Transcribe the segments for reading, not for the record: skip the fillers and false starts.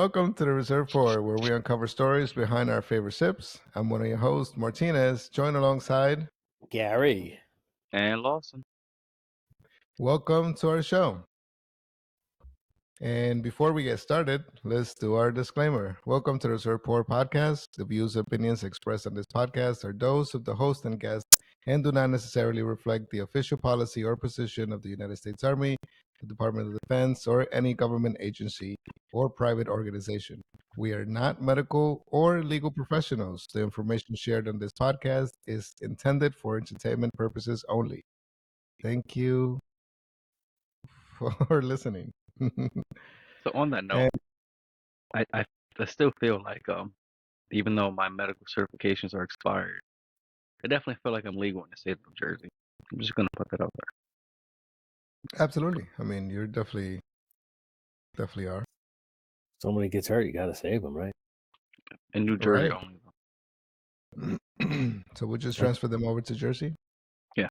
Welcome to the Reserve Pour, where we uncover stories behind our favorite sips. I'm one of your hosts, Martinez, joined alongside. Gary. And Lawson. Welcome to our show. And before we get started, let's do our disclaimer. Welcome to the Reserve Pour podcast. The views and opinions expressed on this podcast are those of the host and guest and do not necessarily reflect the official policy or position of the United States Army, the Department of Defense, or any government agency or private organization. We are not medical or legal professionals. The information shared on this podcast is intended for entertainment purposes only. Thank you for listening. So on that note, I still feel like even though my medical certifications are expired, I definitely feel like I'm legal in the state of New Jersey. I'm just gonna put that out there. Absolutely. I mean, you're definitely are. Somebody gets hurt, you got to save them, right? In New Jersey Right. only. So we'll just transfer them over to Jersey? Yeah.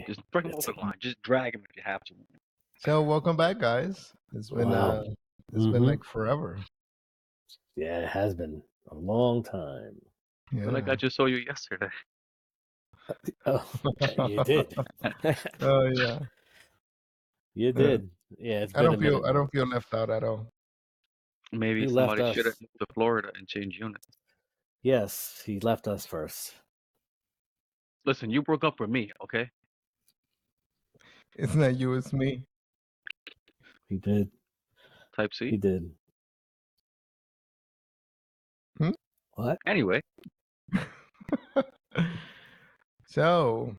Just bring them over the line. Just drag them if you have to. So welcome back, guys. It's been been like forever. Yeah, it has been a long time. Yeah. I feel like I just saw you yesterday. Oh, you did. Oh yeah. You did. Yeah, it's been a minute. I don't feel left out at all. Maybe He somebody left should have us. moved to Florida and changed units. Yes, he left us first. Listen, you broke up with me, okay? It's not you, it's me. He did. Type C. He did. What? Anyway. So,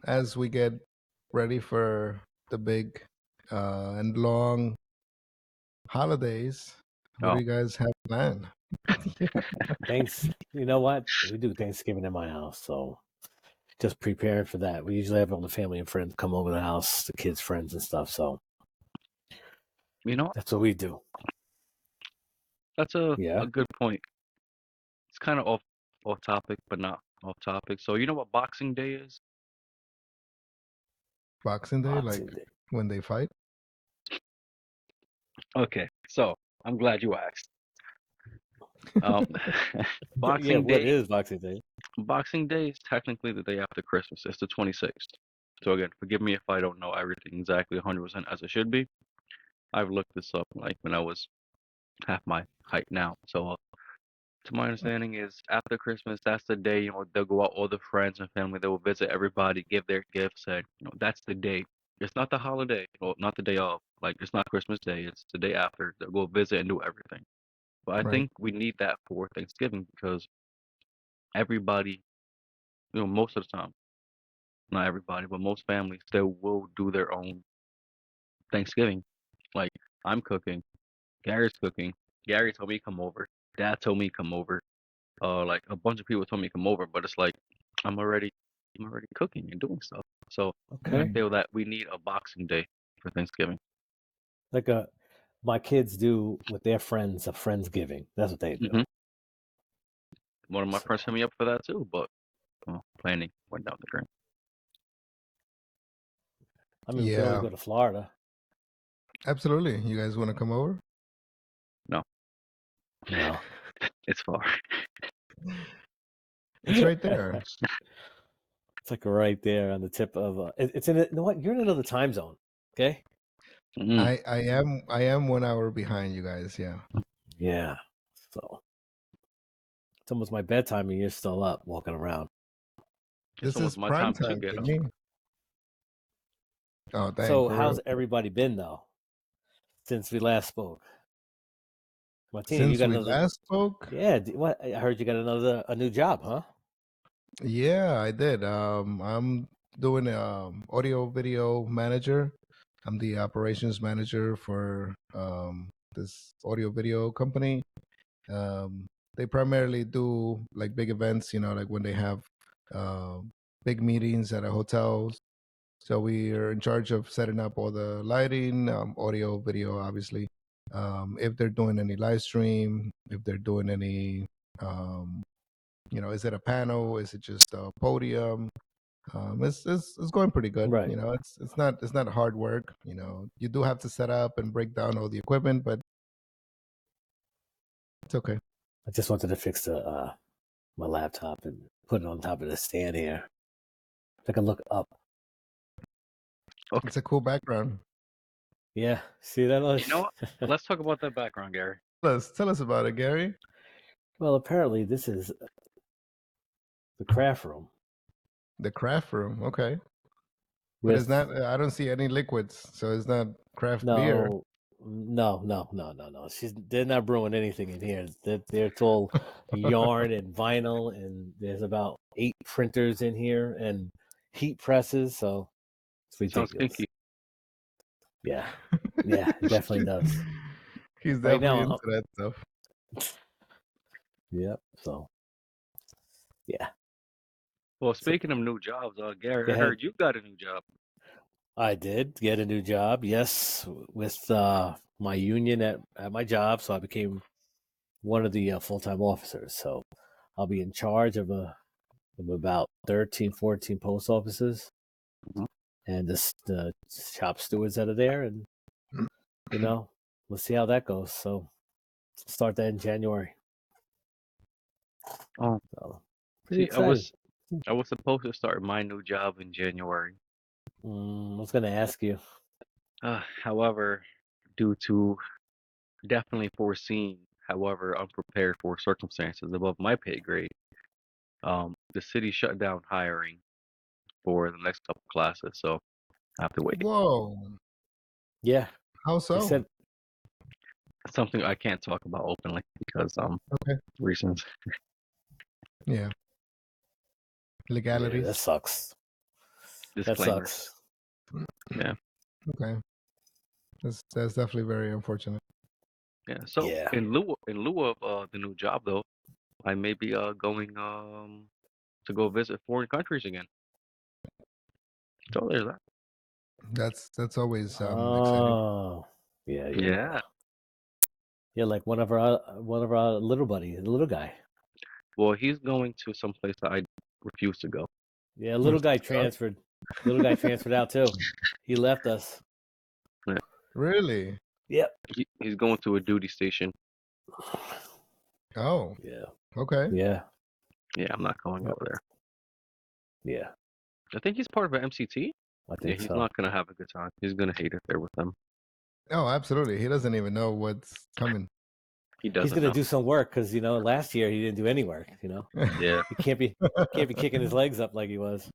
as we get ready for the big and long holidays, what do you guys have planned? Thanks. You know what? We do Thanksgiving in my house, so just preparing for that. We usually have all the family and friends come over the house, the kids' friends and stuff. So, you know, that's what we do. That's a good point. It's kind of off topic, but not off topic. So you know what Boxing Day is? Boxing Day, when they fight? Okay, so I'm glad you asked. Boxing Day. What is Boxing Day? Boxing Day is technically the day after Christmas. It's the 26th. So again, forgive me if I don't know everything exactly 100% as it should be. I've looked this up like when I was half my height now. So to my understanding is after Christmas, that's the day, they'll go out, all the friends and family, they will visit everybody, give their gifts, and that's the day. It's not the holiday, or not the day of. Like, it's not Christmas Day, it's the day after. They'll go visit and do everything. But I think we need that for Thanksgiving because everybody, most of the time, not everybody, but most families, they will do their own Thanksgiving. Like, I'm cooking, Gary's cooking, Gary told me come over, Dad told me come over. Like a bunch of people told me to come over, but it's like I'm already cooking and doing stuff. So I feel that we need a Boxing Day for Thanksgiving. Like my kids do with their friends, a Friendsgiving. That's what they do. Mm-hmm. One of my friends hit me up for that too, but planning went down the drain. I mean, we can always go to Florida. Absolutely. You guys want to come over? No. It's far. It's right there. It's like right there on the tip of. It's in. You know what? You're in another time zone. Okay. I am 1 hour behind you guys. Yeah. Yeah. So it's almost my bedtime, and you're still up walking around. This is my prime time for me. Oh, thanks. So how's everybody been though since we last spoke? Martina, since we last spoke? Yeah. What? I heard you got a new job, huh? Yeah, I did. I'm doing audio video manager. I'm the operations manager for this audio video company. They primarily do like big events, like when they have big meetings at a hotels. So we are in charge of setting up all the lighting, audio, video, obviously. If they're doing any live stream, if they're doing any, is it a panel? Is it just a podium? It's going pretty good. Right. It's not hard work. You do have to set up and break down all the equipment, but It's okay. I just wanted to fix the my laptop and put it on top of the stand here. So I can look up. Okay. It's a cool background. Yeah, see that? You know what? Let's talk about that background, Gary. Tell us about it, Gary. Well, apparently this is the craft room. The craft room. Okay. But With it's not. I don't see any liquids, so it's not craft beer. no. They're not brewing anything in here. It's all yarn and vinyl, and there's about 8 printers in here and heat presses. So it's Sounds ridiculous. kinky. Yeah, it definitely does. He's Right definitely now, into that stuff. yep. So yeah, Well, so speaking of new jobs, Gary, go I ahead. heard you got a new job. I did get a new job. Yes, with my union at my job, so I became one of the full-time officers. So I'll be in charge of about 13, 14 post offices Mhm. and the shop stewards that are there. And, we'll see how that goes. So start that in January. Oh, So pretty see, excited. I was supposed to start my new job in January. I was going to ask you. However, due to definitely foreseen, however, unprepared for circumstances above my pay grade, the city shut down hiring for the next couple classes, so I have to wait. Whoa. Yeah. How They so? said, It's something I can't talk about openly because Okay. reasons. Yeah. yeah, Legalities. that sucks. That Disclaimers. sucks. Yeah. Okay. That's definitely very unfortunate. Yeah. So Yeah. in lieu of the new job though, I may be going to go visit foreign countries again. So there's that. That's always exciting. Oh, yeah. Yeah. Yeah, like one of our little buddy, the little guy. Well, he's going to some place that I refuse to go. Yeah, little guy transferred. Little guy transferred out too. He left us. Yeah. Really? Yep. He's going to a duty station. Oh. Yeah. Okay. Yeah. Yeah, I'm not going Yep. over there. Yeah. I think he's part of an MCT. I Yeah, think he's so. not gonna have a good time. He's gonna hate it there with them. Oh, absolutely. He doesn't even know what's coming. He He's doesn't gonna know. do some work because last year he didn't do any work. Yeah. He can't be kicking his legs up like he was.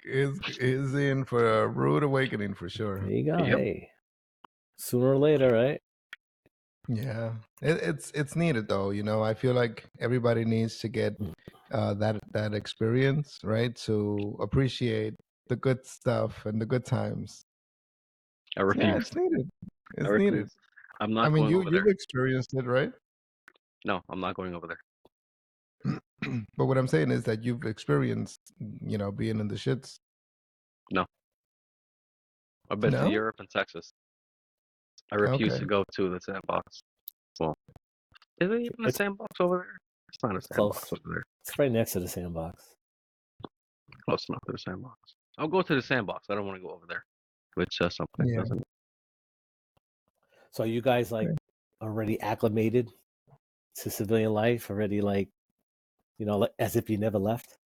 is in for a rude awakening for There sure. you go. Yep. Hey, sooner or later, right? Yeah, it's needed though. I feel like everybody needs to get that experience, right? To appreciate the good stuff and the good times. I Yeah, refuse. it's needed. I It's needed. refuse. I'm I not mean, going over you've there. experienced it, right? No, I'm not going over there. But what I'm saying is that you've experienced, being in the shits. No. I've been to No? Europe and Texas. I refuse Okay. to go to the sandbox. Well, is it even a It's sandbox over there? It's not a sandbox close. over there. It's right next to the sandbox. Close enough to the sandbox. I'll go to the sandbox. I don't want to go over there. Which something Yeah. doesn't. So are you guys like Okay. already acclimated to civilian life? Already like as if you never left?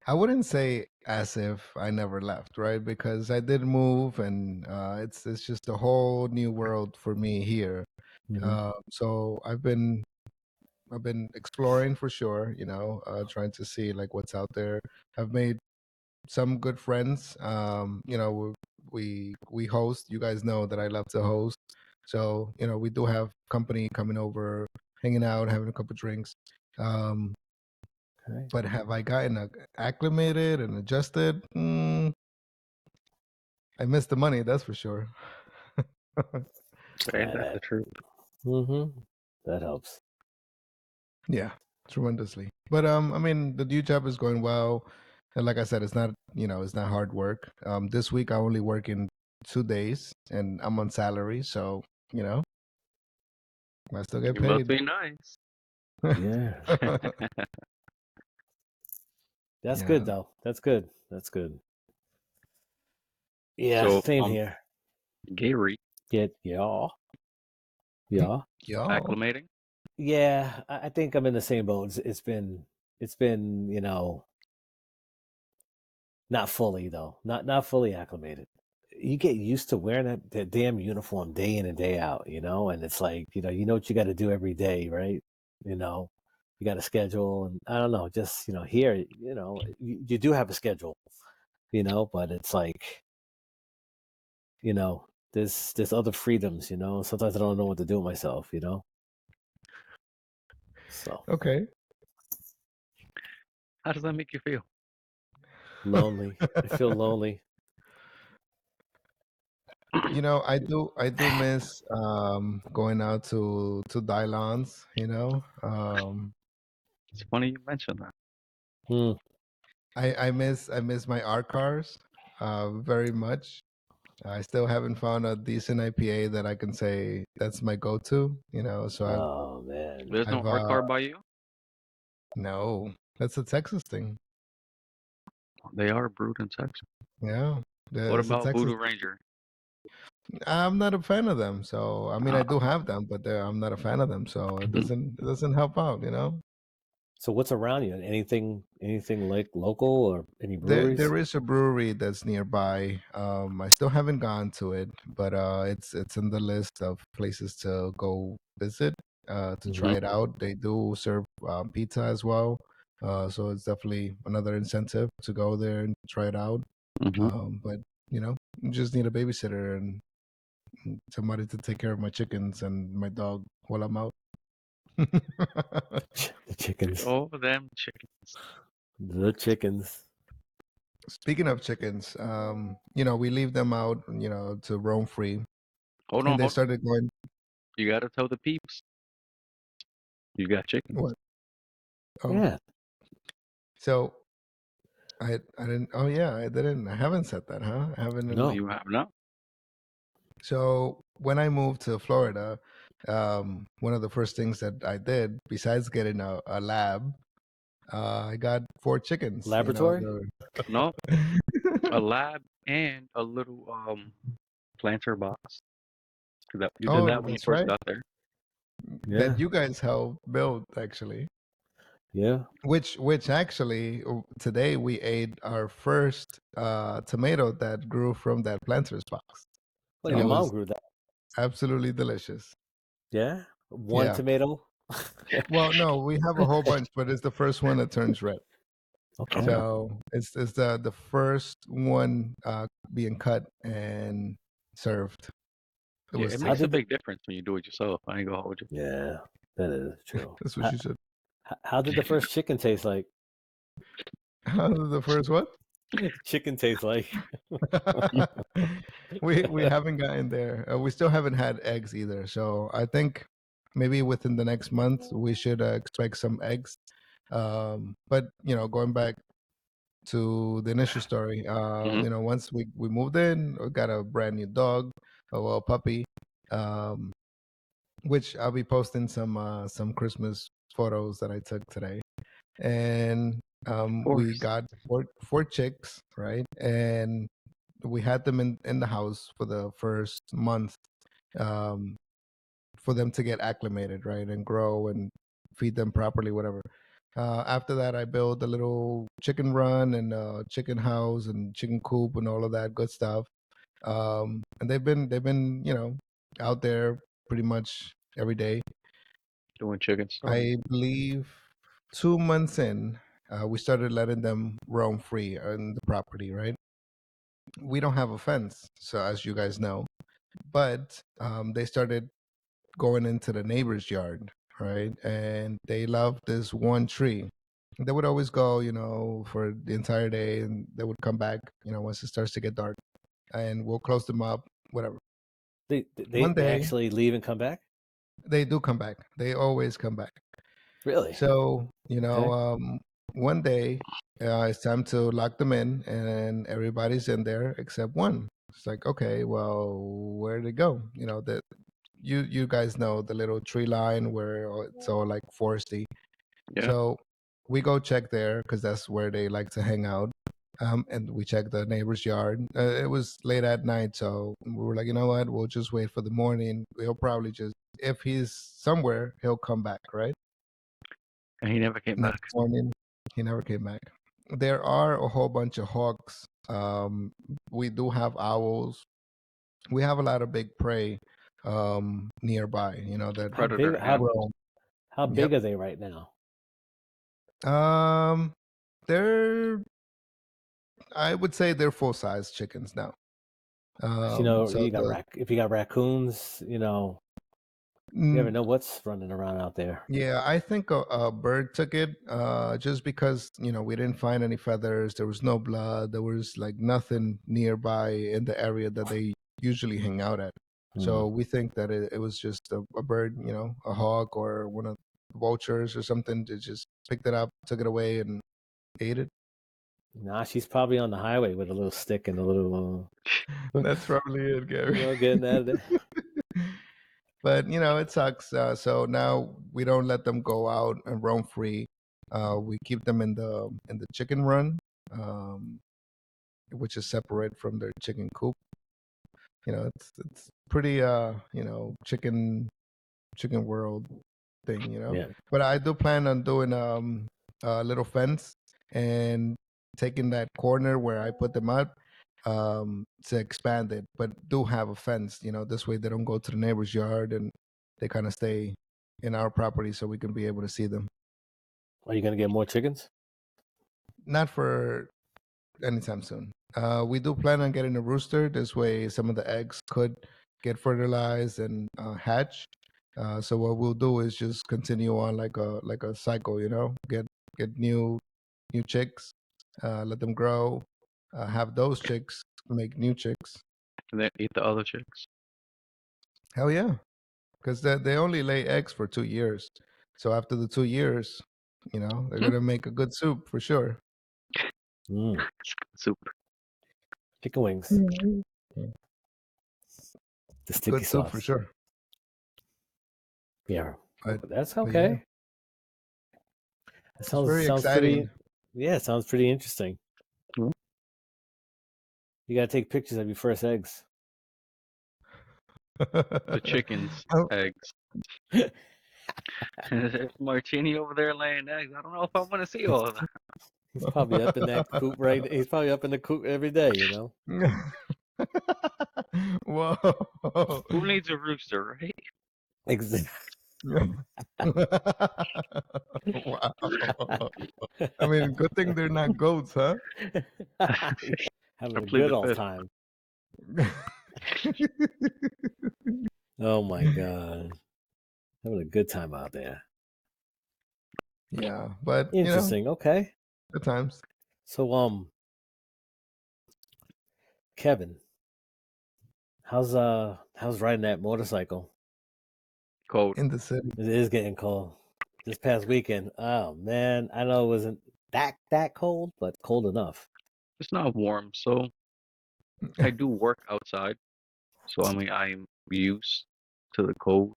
I wouldn't say as if I never left, right? Because I did move, and it's just a whole new world for me here. Mhm. So I've been exploring for sure, trying to see like what's out there. I've made some good friends. We host. You guys know that I love to host, so we do have company coming over, hanging out, having a couple drinks. Um, Okay. but have I gotten acclimated and adjusted? I missed the money, that's for sure. Ain't that the truth? That helps. Yeah, tremendously. But I mean, the new job is going well, and like I said, it's not hard work. This week I only work in 2 days, and I'm on salary, so I still get It must paid. be nice. Yeah. That's good Yeah. though. That's good. That's good. Yeah, So, same here. Gary, Yeah. Yeah. Y'all. acclimating. Yeah, I think I'm in the same boat. It's been, not fully though, not fully acclimated. You get used to wearing that damn uniform day in and day out, and it's like, what you got to do every day, right? You know, you got a schedule, and I don't know, just here, you do have a schedule, but it's like, there's other freedoms, Sometimes I don't know what to do with myself, So Okay. How does that make you feel? lonely. I feel lonely. I do miss going out to Dylons, It's funny you mentioned that. Hmm. I miss my art cars very much. I still haven't found a decent IPA that I can say that's my go-to, so I've Oh man. There's no I've art car by you? no, that's a Texas thing. They are brewed in Texas. Yeah. What It's a about Texas. Voodoo Ranger? I'm not a fan of them, so I mean I Uh, do have them, but I'm not a fan of them, so it doesn't help out. So what's around you? Anything like local or any There breweries? there is a brewery that's nearby. I still haven't gone to it, but it's in the list of places to go visit, to Hmm. try it out. They do serve pizza as well, so it's definitely another incentive to go there and try it out. hmm But you just need a babysitter and somebody to take care of my chickens and my dog while I'm out. The chickens. Oh, them chickens. The chickens. Speaking of chickens, we leave them out, to roam free, Hold and on, they hold on. started going. You gotta tell the peeps you got chickens. What? Oh, Yeah. so I didn't. Oh yeah, I didn't. I haven't said that, huh? I haven't. No. You have not. So when I moved to Florida, one of the first things that I did, besides getting a lab, I got 4 chickens. Laboratory? No, a lab and a little planter box. 'Cause that you did Oh, that when you that's first right. got there. Yeah. That you guys helped build, actually. Yeah. Which actually, today we ate our first tomato that grew from that planter's box, Well, and your it mom was grew that. absolutely delicious. Yeah. One Yeah. tomato. Well, no, we have a whole bunch, but it's the first one that turns red. Okay. Okay. So it's the first one being cut and served. It Yeah, was it How makes a tasty. did the big difference when you do it yourself. I ain't gonna hold you. Yeah, that is true. That's what How, she said. how did the first chicken taste like? The first one? Chicken taste like. We haven't gotten there. We still haven't had eggs either. So I think maybe within the next month we should expect some eggs. But going back to the initial story, hmm once we moved in, we got a brand new dog, a puppy, um, which I'll be posting some Christmas photos that I took today. And Of we course. got four chicks, right? And we had them in the house for the first month, um, for them to get acclimated, right, and grow and feed them properly, whatever. After that, I built a little chicken run and a chicken house and chicken coop and all of that good stuff. And they've been out there pretty much every day. Doing chicken stuff. I believe 2 months in, we started letting them roam free on the property, right? We don't have a fence, so as you guys know, but they started going into the neighbor's yard, right? And they love this one tree. They would always go, for the entire day, and they would come back, once it starts to get dark, and we'll close them up, whatever. One They day, actually leave and come back? they do come back. They always come back. Really? So, Okay. one day, it's time to lock them in, and everybody's in there except one. It's like, okay, well, where did it go? That you guys know the little tree line where it's all like foresty. Yeah. So we go check there because that's where they like to hang out. And we checked the neighbor's yard. It was late at night, so we were like, you know what? We'll just wait for the morning. He'll probably just, if he's somewhere, he'll come back, right? And he never came back. Next morning, he never came back. There are a whole bunch of hawks. We do have owls. We have a lot of big prey nearby. You know that. How big? Predator animals. How Yep. big are they right now? They're. I would say they're full size chickens now. 'Cause, So you got the if you got raccoons, you never mm, know what's running around out there. yeah, I think a bird took it. Just because we didn't find any feathers. There was no blood. There was like nothing nearby in the area that they usually hang out at. So we think that it was just a bird, a hawk or one of the vultures or something. That just picked it up, took it away, and ate it. Nah, she's probably on the highway with a little stick and a little, That's probably it, Gary. getting at it. But it sucks. So now we don't let them go out and roam free. We keep them in the chicken run, um, which is separate from their chicken coop. It's pretty chicken world thing. Yeah. But I do plan on doing a little fence and taking that corner where I put them up to expand it, but do have a fence. This way they don't go to the neighbor's yard and they kind of stay in our property so we can be able to see them. Are you gonna get more chickens? Not for anytime soon. We do plan on getting a rooster. This way, some of the eggs could get fertilized and hatch. So what we'll do is just continue on like a cycle. Get new chicks, let them grow, have those chicks make new chicks. And then eat the other chicks. Hell yeah, because they only lay eggs for 2 years. So after the 2 years, they're gonna make a good soup for sure. Soup. Chicken wings. The sticky Good soup sauce. for sure. Yeah, But that's but okay. yeah, That it's very sounds pretty. exciting. Yeah, it sounds pretty interesting. Mhm. You gotta take pictures of your first eggs. The chickens' Oh, eggs. There's Martini over there laying eggs. I don't know if I want to see all of that. He's probably up in that coop He's probably up in the coop every day. Whoa. Who needs a rooster, right? Exactly. Wow. I mean, good thing they're not goats, huh? Having I a plead good the old fifth. time. Oh my god, having a good time out there. Yeah, but Interesting. Okay. good times. So Kevin, how's riding that motorcycle? Cold. In the city. It is getting cold. This past weekend, oh man, I know it wasn't that cold, but cold enough. It's not warm, so I do work outside. So I mean, I'm used to the cold.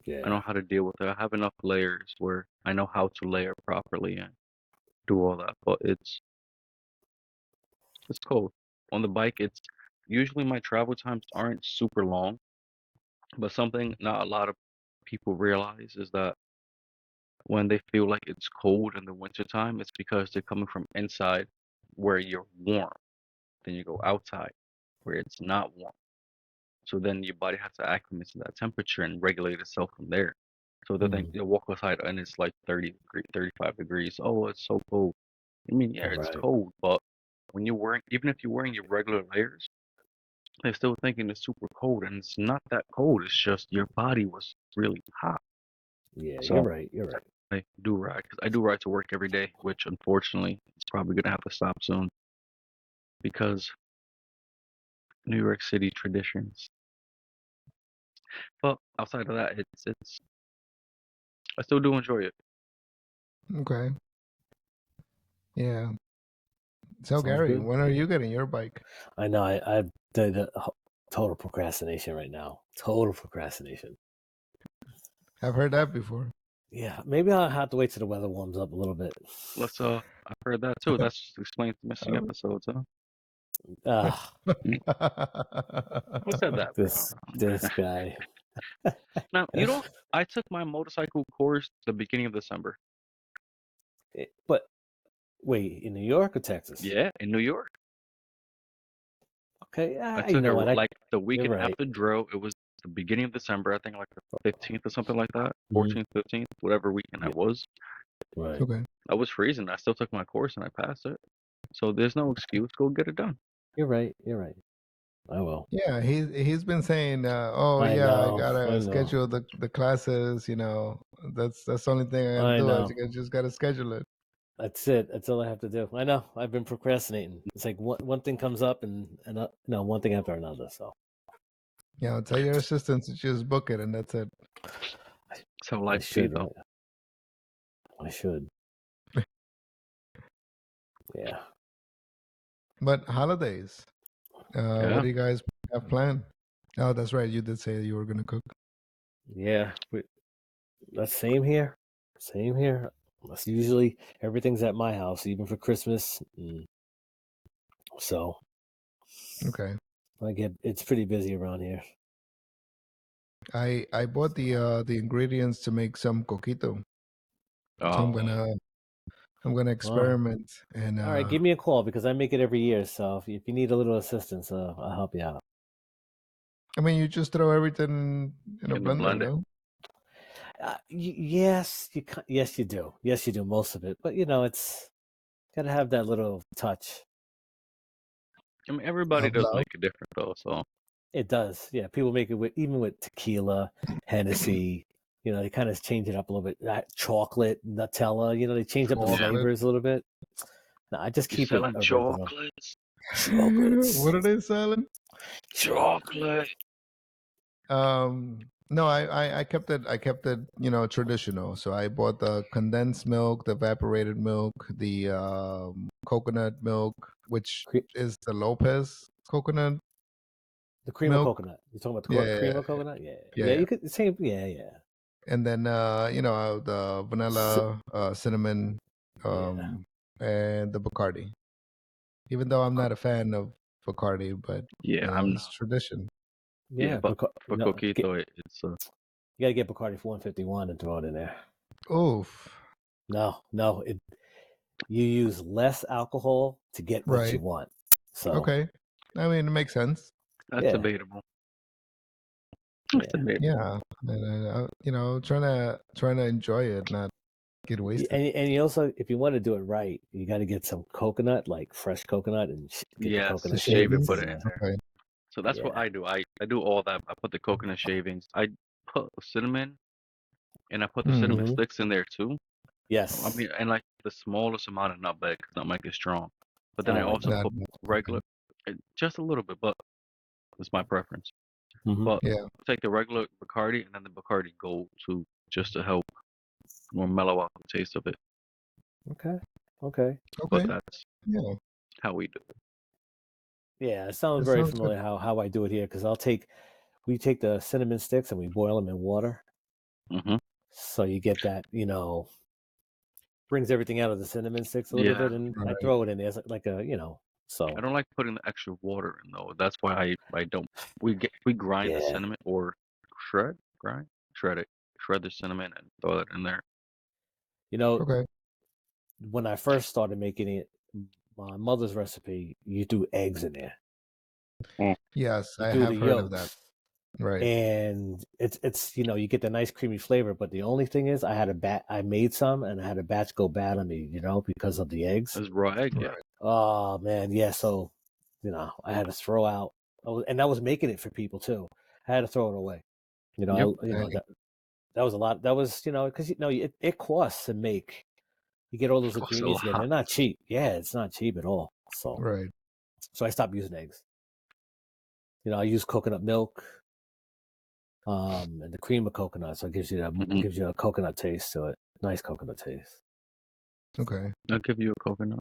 I know Yeah. how to deal with it. I have enough layers where I know how to layer properly and do all that. But it's cold. On the bike, it's usually my travel times aren't super long, but something not a lot of people realize is that when they feel like it's cold in the wintertime, it's because they're coming from inside where you're warm. Then you go outside where it's not warm. So then your body has to acclimate to that temperature and regulate itself from there. So they think you walk outside and it's like 30 degree, 35 degrees. Oh, it's so cold. I mean, yeah, it's Right. cold, but when you're wearing, even if you're wearing your regular layers, they're still thinking it's super cold, and it's not that cold. It's just your body was really hot. Yeah, you're So right. You're right. I do ride because I do ride to work every day, which unfortunately is probably gonna have to stop soon because New York City traditions. But outside of that, it's I still do enjoy it. Okay. Yeah. So Sounds Gary, good. when are you getting your bike? I know. I've done total procrastination right now. Total procrastination. I've heard that before. Yeah, maybe I'll have to wait till the weather warms up a little bit. I've heard that too. That's explains the missing Um, episodes, huh? Ah, Who said that, bro? this guy. Now, I took my motorcycle course the beginning of December. But wait, in New York or Texas? Yeah, in New York. Okay, I you took it know what? like the You're weekend right. after drill. It was the beginning of December, I think like the 15th or something like that. Mhm. 14th, 15th, whatever weekend Yeah, that was. right. okay. I was freezing. I still took my course and I passed it. So there's no excuse. Go get it done. You're right. You're right. I will. Yeah, he's been saying, "Oh I yeah, I know. I gotta know. schedule the classes. That's the only thing I gotta I do. know. Just gotta schedule it." That's it. That's all I have to do. I know. I've been procrastinating. It's like one thing comes up and one thing after another. So Tell your assistant to just book it, and that's it. That's how I life be, should. though. I should. Yeah. But holidays, what Yeah. do you guys have planned? Oh, that's right. You did say you were gonna cook. Yeah. That's same here. Same here. That's usually everything's at my house, even for Christmas. So Okay. it's pretty busy around here. I bought the ingredients to make some coquito, so Oh, I'm gonna Oh, experiment and all right. Give me a call because I make it every year. So if you need a little assistance, I'll help you out. I mean, you just throw everything in a in the blender, blender. no? Yes, yes you do. Yes, you do most of it. But it's got to have that little touch. I mean, everybody Of does love. make it different, though. So It does. Yeah, people make it even with tequila, Hennessy. They kind of change it up a little bit. Chocolate, Nutella. They change up the yeah, Chocolate. flavors a little bit. No, I just you keep it selling original. chocolates? Chocolates. What are they selling? Chocolate. No, I kept it. I kept it. Traditional. So I bought the condensed milk, the evaporated milk, the coconut milk, which Cre- is the Lopez coconut The cream of milk. coconut. You talking about the Yeah, yeah, cream of coconut? Yeah, yeah, yeah. yeah. You could same. Yeah, yeah, And then the S- vanilla, cinnamon, yeah, and the Bacardi. Even though I'm not a fan of Bacardi, but Yeah, I'm it's not. tradition. Yeah, yeah. but for coquito, it's You gotta get Bacardi for 151 and throw it in there. Oof. No. You use less alcohol to get what you Right. want. So Okay. I mean, it makes sense. that's yeah, debatable. That's yeah. debatable. Yeah. And, trying to enjoy it, not get wasted. And you also, if you want to do it right, you got to get some coconut, like fresh coconut, and get the Yes, The coconut shave it, shavings put shavings. it and in there. Okay. So that's what yeah. I do. I do all that. I put the coconut shavings. I put cinnamon, and I put the Mm, cinnamon hmm sticks in there too. I Yes. mean, and like the smallest amount of nutmeg, 'cause nutmeg is strong. But I then I don't like also that. that. put Okay. regular, just a little bit, but it's my preference. Hmm But Yeah. take the regular Bacardi and then the Bacardi Gold too, just to help or mellow out the taste of it. Okay. Okay. But Okay. that's Yeah. how we do it. Yeah, it sounds That very sounds good. familiar how I do it here because we take the cinnamon sticks and we boil them in water, Hmm so you get that brings everything out of the cinnamon sticks a little bit, Yeah, and I Right. throw it in there like a I so don't like putting the extra water in though. That's why I don't. We grind the yeah. cinnamon or shred it, shred the cinnamon and throw it in there. You know, Okay. when I first started making it, my mother's recipe, you do eggs in there. Mm. Yes, You I do have the heard of that. yolks, Right. and it's you get the nice creamy flavor. But the only thing is, I made some, and I had a batch go bad on me, because of the eggs. It's raw egg, yeah. Right. Oh man, yeah. So I had to throw out, and I was making it for people too. I had to throw it away. Yep. Dang. That was a lot. That was because it costs to make. You get all those Costs a ingredients again. lot. They're not cheap. Yeah, it's not cheap at all. Right. So I stopped using eggs. I use coconut milk, and the cream of coconut, so it gives you Hmm a coconut taste to it. Nice coconut taste. Okay. I'll give you a coconut.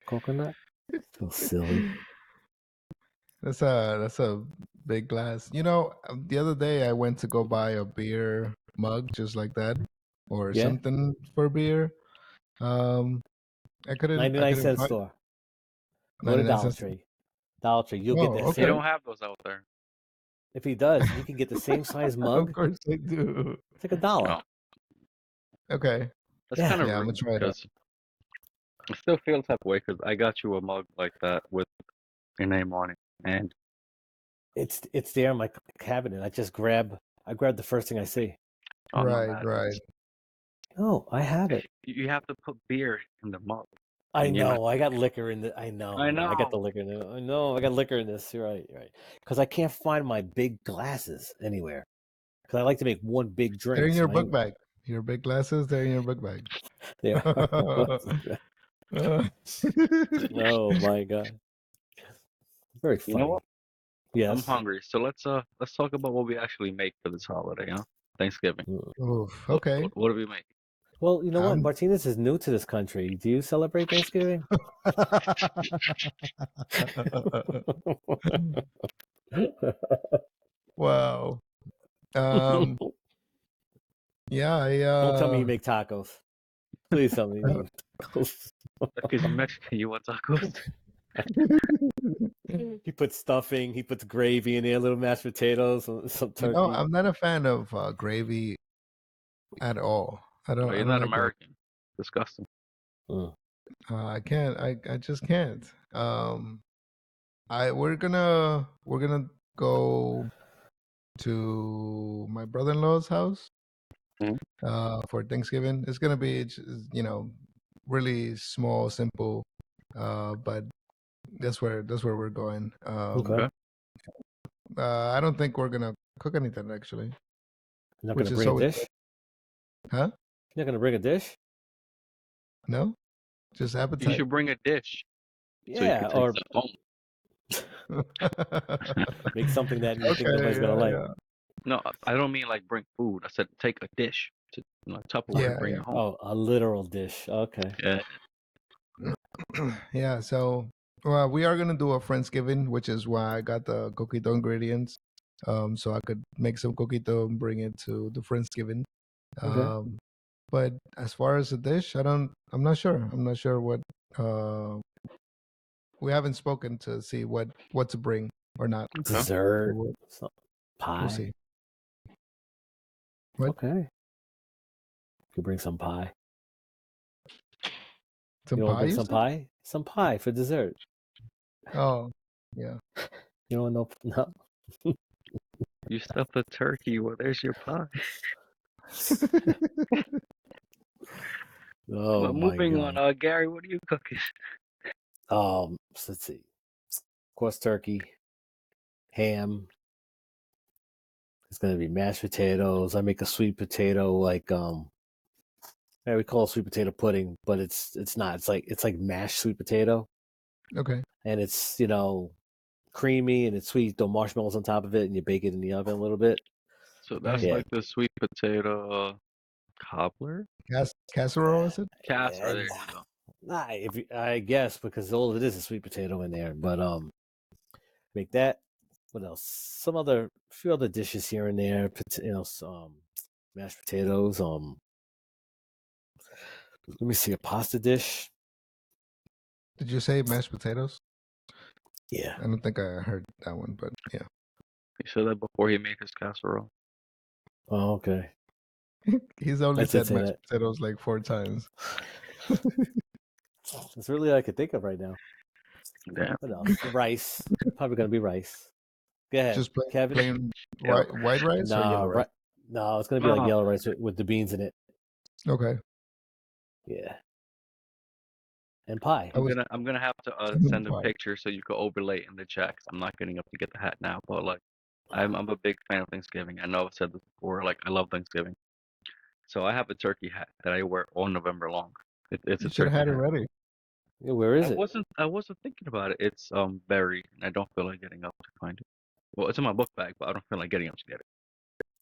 Coconut, so silly. That's a big glass. The other day I went to go buy a beer mug just like that, or Yeah, something for beer. Um, I couldn't 99 cent find store. Go to 99 Dollar cents. Tree. Dollar Tree. You'll get that Oh, They okay. same. don't have those out there. If he does, he can get the same size Of mug. course they do. It's like $1. No, Okay. that's Yeah. kind of Yeah, I'm rude gonna try it out. because I still feel the type of way because I got you a mug like that with your name on it, and It's there in my cabinet. I grab the first thing I see. I'm not Right, mad. right. Oh, I have it. You have to put beer in the mug, I and you're not. know. I got liquor in the. I know. I I got know. the liquor in it. I know. I got liquor in this. You're right. You're right. Because I can't find my big glasses anywhere. Because I like to make one big They're drink. in your So book bag. Your big glasses, they're in your book bag. there are my glasses. Oh my god. Very You know funny. what? I'm Yes. hungry, so let's talk about what we actually make for this holiday, huh? Thanksgiving. Oof, What, okay. what do we make? Well, you know what? I'm Martinez is new to this country. Do you celebrate Thanksgiving? wow. Um yeah, I Don't tell me you make tacos. Please tell me you make tacos. Because you're Mexican, you want tacos? He puts stuffing, he puts gravy in there, little mashed potatoes, some turkey. I'm not a fan of gravy at all. No, I you're don't not like gravy. American. Disgusting. Mm. I can't. I just can't. I we're gonna go to my brother-in-law's house Mhm. for Thanksgiving. It's gonna be really small, simple, but that's where we're going. Okay. Okay. I don't think we're gonna cook anything actually, You're not which gonna is bring a always dish? good. Huh? You're not gonna bring a dish? No, just You appetite. should bring a dish so you Yeah, could taste or the home. make something that you think Okay, nobody's gonna like. yeah, No, I don't mean like bring food. I said take a dish to Tupperware and yeah, bring yeah, it home. Oh, a literal dish. Okay. Yeah. yeah. Yeah. So, well, we are gonna do a Friendsgiving, which is why I got the coquito ingredients, so I could make some coquito and bring it to the Friendsgiving. Okay. Um, but as far as the dish, I'm not sure. I'm not sure what. Uh, we haven't spoken to see what to bring or not. Okay. So Dessert, some we'll pie. see. What? Okay. You bring some pie. Some You don't want to pie? bring You some said? pie? Some pie for dessert. Oh, yeah. You don't know no. You stuff the turkey. Well, there's your pie. Oh But my moving on, god. Gary, what are you cooking? So let's see. Of course, turkey, ham. It's gonna be mashed potatoes. I make a sweet potato yeah, we call it sweet potato pudding, but it's not. It's like mashed sweet potato, Okay. and it's creamy and it's sweet. Throw marshmallows on top of it, and you bake it in the oven a little bit. So that's Dang. Yeah, like the sweet potato cobbler? Casserole is it? Casper, there and you go. I guess because all it is sweet potato in there. But make that. What else? Few other dishes here and there. Some mashed potatoes. Let me see, a pasta dish. Did you say mashed potatoes? Yeah. I don't think I heard that one, but yeah. He said that before he made his casserole. Oh, okay. He's I only did said say mashed that. potatoes like 4 times. That's really all I could think of right now. Damn. What else? Rice. Probably gonna be rice. Go ahead, Just Kevin. plain Yep. white rice or Nah, yellow rice? right. No, it's gonna be like Oh, yellow rice with the beans in it. Okay. Yeah, and pie. I was I'm gonna have to thinking send a pie. picture so you can overlay it in the chat 'cause I'm not getting up to get the hat now. But like, I'm a big fan of Thanksgiving. I know I've said this before. Like, I love Thanksgiving. So I have a turkey hat that I wear all November long. It's You a should have turkey had it hat. ready. Yeah, where is it? I wasn't thinking about it. It's buried, and I don't feel like getting up to find it. Well, it's in my book bag, but I don't feel like getting up to get it.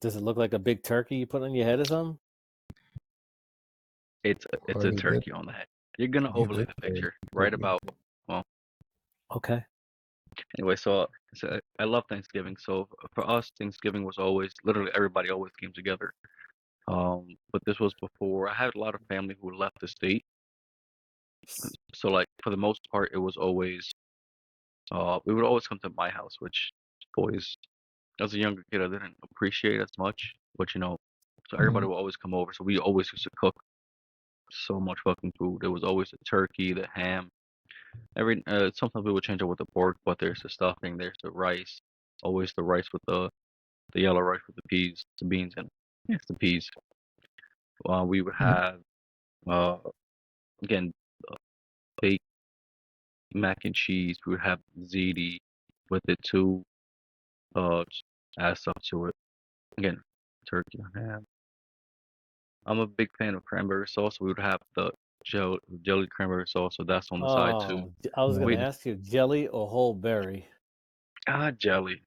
Does it look like a big turkey you put on your head or something? It's Or a he did. turkey on the head. You're gonna He overlay did the say picture right turkey. about well. Okay. Anyway, so I love Thanksgiving. So for us, Thanksgiving was always literally everybody always came together. But this was before I had a lot of family who left the state. So like for the most part, it was always we would always come to my house, which always as a younger kid I didn't appreciate as much. But so everybody Mhm. would always come over. So we always used to cook so much fucking food. There was always the turkey, the ham. Sometimes we would change it with the pork, but there's the stuffing, there's the rice. Always the rice with the yellow rice with the peas, the beans, and yes, the peas. We would Mhm. have uh again baked mac and cheese. We would have ziti with it too. Just add stuff to it. Again, turkey and ham. I'm a big fan of cranberry sauce. So we would have the jelly cranberry sauce, so that's on the side too. Oh, I was gonna Yeah. We ask you, jelly or whole berry? jelly.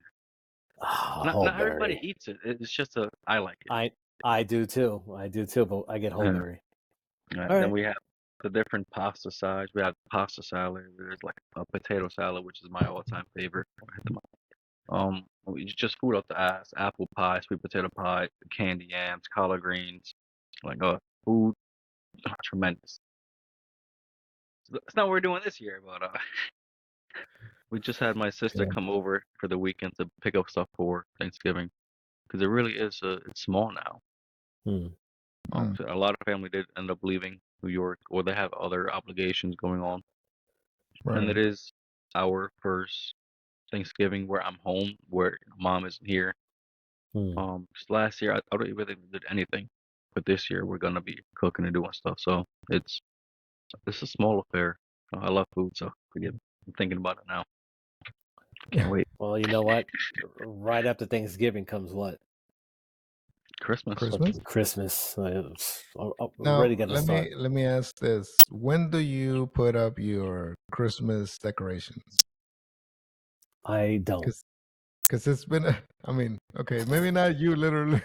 Ah, Not whole not everybody berry. eats it. It's just I like it. I do too. I do too, but I get whole Yeah. berry. Yeah. All Then right. we have the different pasta sides. We have pasta salad. There's like a potato salad, which is my all-time favorite. Just food up the ass. Apple pie, sweet potato pie, candy yams, collard greens. Like food, tremendous. So that's not what we're doing this year, but we just had my sister Yeah. come over for the weekend to pick up stuff for Thanksgiving because it really is. It's small now. Hmm. Mm. So a lot of family did end up leaving New York, or they have other obligations going on, and it Right. is our first Thanksgiving where I'm home, where mom isn't here. Hmm. 'Cause last year I don't really did anything, but this year we're gonna be cooking and doing stuff. So it's a small affair. I love food, so forgive me. I'm thinking about it now. Can't wait. Well, you know what? Right after Thanksgiving comes what? Christmas. Christmas. Christmas. I'm Now, already got to let start. me ask this: when do you put up your Christmas decorations? I don't. Because it's been, I mean, okay, maybe not you literally,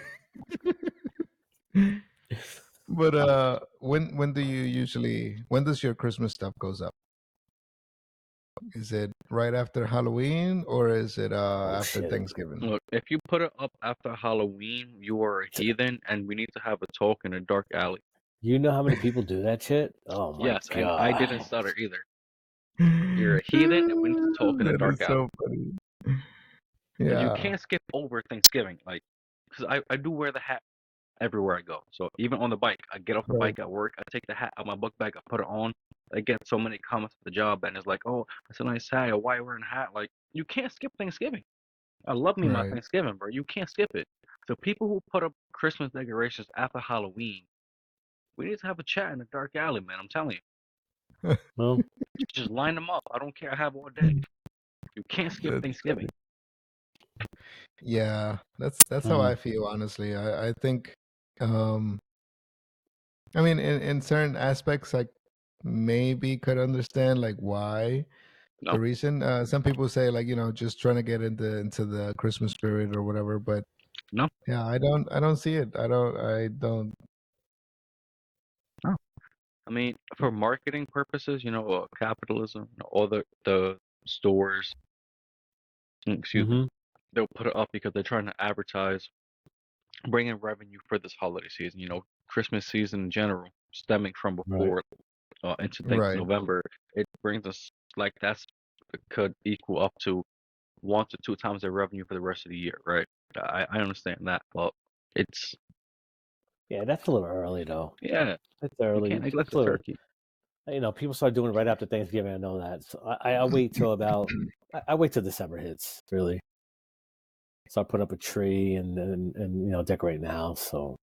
but when do you usually? When does your Christmas stuff goes up? Is it right after Halloween or is it Oh after shit! Thanksgiving? Look, if you put it up after Halloween, you are a heathen, and we need to have a talk in a dark alley. You know how many people do that shit? Oh my Yes, and I god! didn't stutter either. You're a heathen, and we need to talk in a That dark is alley. so funny. Because you Yeah, can't skip over Thanksgiving. Like, because I do wear the hat everywhere I go. So even on the bike, I get off the right, bike at work, I take the hat out my book bag, I put it on. I get so many comments at the job, and it's like, oh, that's a nice hat. Or why you wearing a hat? Like, you can't skip Thanksgiving. I love me my right. Thanksgiving, bro. You can't skip it. So people who put up Christmas decorations after Halloween, we need to have a chat in a dark alley, man. I'm telling you. Well, Just line them up. I don't care. I have all day. You can't skip That's Thanksgiving. funny. Yeah, that's how mm, I feel, honestly. I think, um, I mean, in certain aspects, I maybe could understand like why No, the reason. Some people say like just trying to get into the Christmas spirit or whatever, but no, yeah, I don't see it. I don't. no. I mean, for marketing purposes, capitalism, all the stores, excuse me, mm-hmm. they'll put it up because they're trying to advertise, bring in revenue for this holiday season. Christmas season in general, stemming from Right. before into things Right. November, it brings us like that's could equal up to 1 to 2 times their revenue for the rest of the year, right? I understand that, but it's Yeah, that's a little early though. yeah, It's you early. can't neglect It's the a little. turkey. People start doing it right after Thanksgiving. I know that. So I wait till about. I wait till December hits. Really, start putting up a tree and decorating the house. So,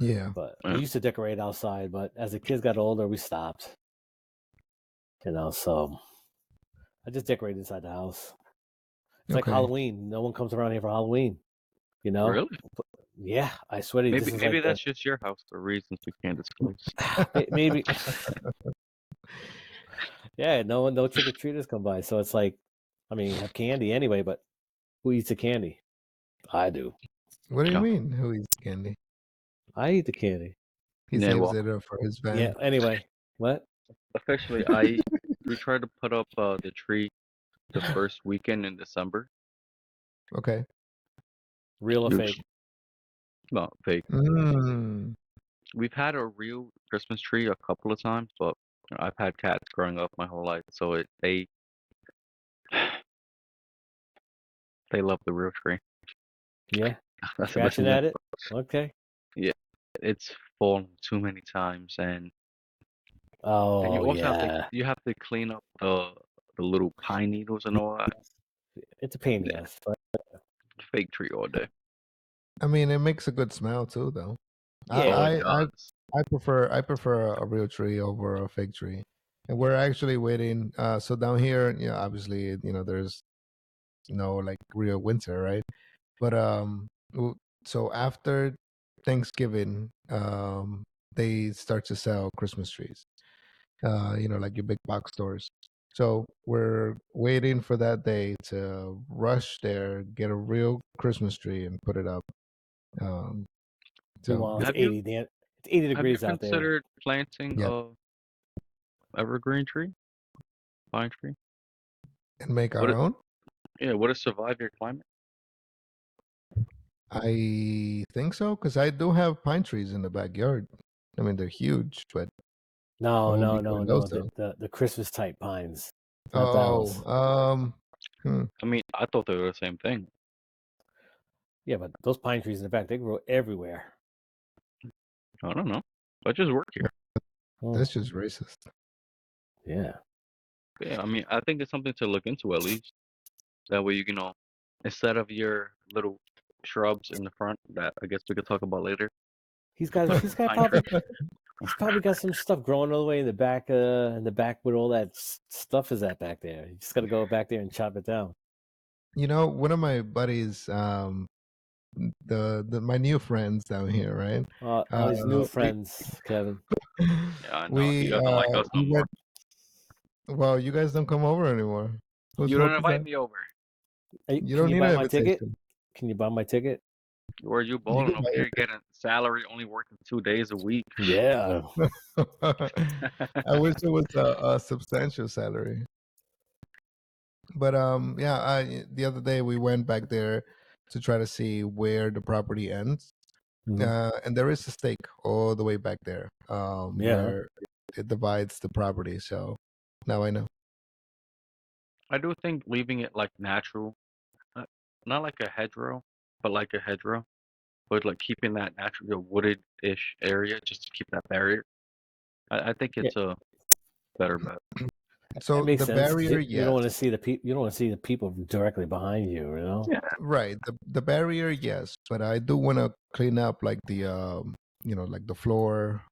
Yeah. but I Yeah, used to decorate outside, but as the kids got older, we stopped. So I just decorate inside the house. It's like Okay. Halloween. No one comes around here for Halloween. You know? really? Yeah, I swear to you, Maybe this is maybe like the that's just your house for reasons we can't disclose. maybe. Yeah, no trick or treaters come by, so it's like, I mean, have candy anyway, but who eats the candy? I do. What do you No, mean? Who eats candy? I eat the candy. He yeah. saves Well, it for his Yeah. band. Anyway, what? officially, we try to put up the tree the first weekend in December. Okay. Real or You fake? Well, fake. Mm. We've had a real Christmas tree a couple of times, but I've had cats growing up my whole life, so they love the real tree. Yeah, That's the best scratching at it. example. Okay. Yeah, it's fallen too many times, and you Oh also yeah, have to clean up the little pine needles and all that. it's a pain in the Yeah, ass, but fake tree all day. I mean, it makes a good smell too, though. I Oh, yeah. it I I, does. I prefer a real tree over a fake tree, and we're actually waiting. So down here, obviously, there's no like real winter, right? But so after Thanksgiving, they start to sell Christmas trees. Like your big box stores. So we're waiting for that day to rush there, get a real Christmas tree, and put it up. Um, so Meanwhile, yeah, it's Have you 80. Dan, it's 80 have you degrees out there. considered planting yeah, a evergreen tree, pine tree? and make Would our it own. would it survive your climate? I think so because I do have pine trees in the backyard. I mean, they're huge, but I No, won't no, be no, cutting those no. The down. the, the Christmas type pines, not Oh, those. hmm. I mean, I thought they were the same thing. Yeah, but those pine trees in the back, they grow everywhere. I don't know. I just work here. Oh, That's just racist. yeah. But yeah, I mean, I think it's something to look into at least. That way, instead of your little shrubs in the front, that I guess we could talk about later, He's you got put he's got pine trees. probably he's probably got some stuff growing all the way in the back where all that stuff is at back there. You just got to go back there and chop it down. One of my buddies, the my new friends down here, right? All these new We friends, Kevin. Yeah, I know. He we doesn't like us no we more. went. Well, you guys don't come over anymore. Whose You fault don't is invite that? me over. Hey, You can don't you need buy an my ticket? invitation. Can you buy my ticket? Or you You balling can over here getting salary only working 2 days a week. Yeah. buy it. I wish it was a substantial salary. But yeah, the other day we went back there to try to see where the property ends. Mhm. And there is a stake all the way back there, Yeah. where it divides the property. So now I know. I do think leaving it like natural, uh, not like a hedgerow, but like a hedgerow, but like keeping that natural wooded-ish area just to keep that barrier. I think Yeah. it's a better bet. That So makes the sense because barrier, you don't yes, want to see the people. You don't want to see the people directly behind you. You know. Yeah. right. The barrier, yes, but I do want to clean up like like the floor.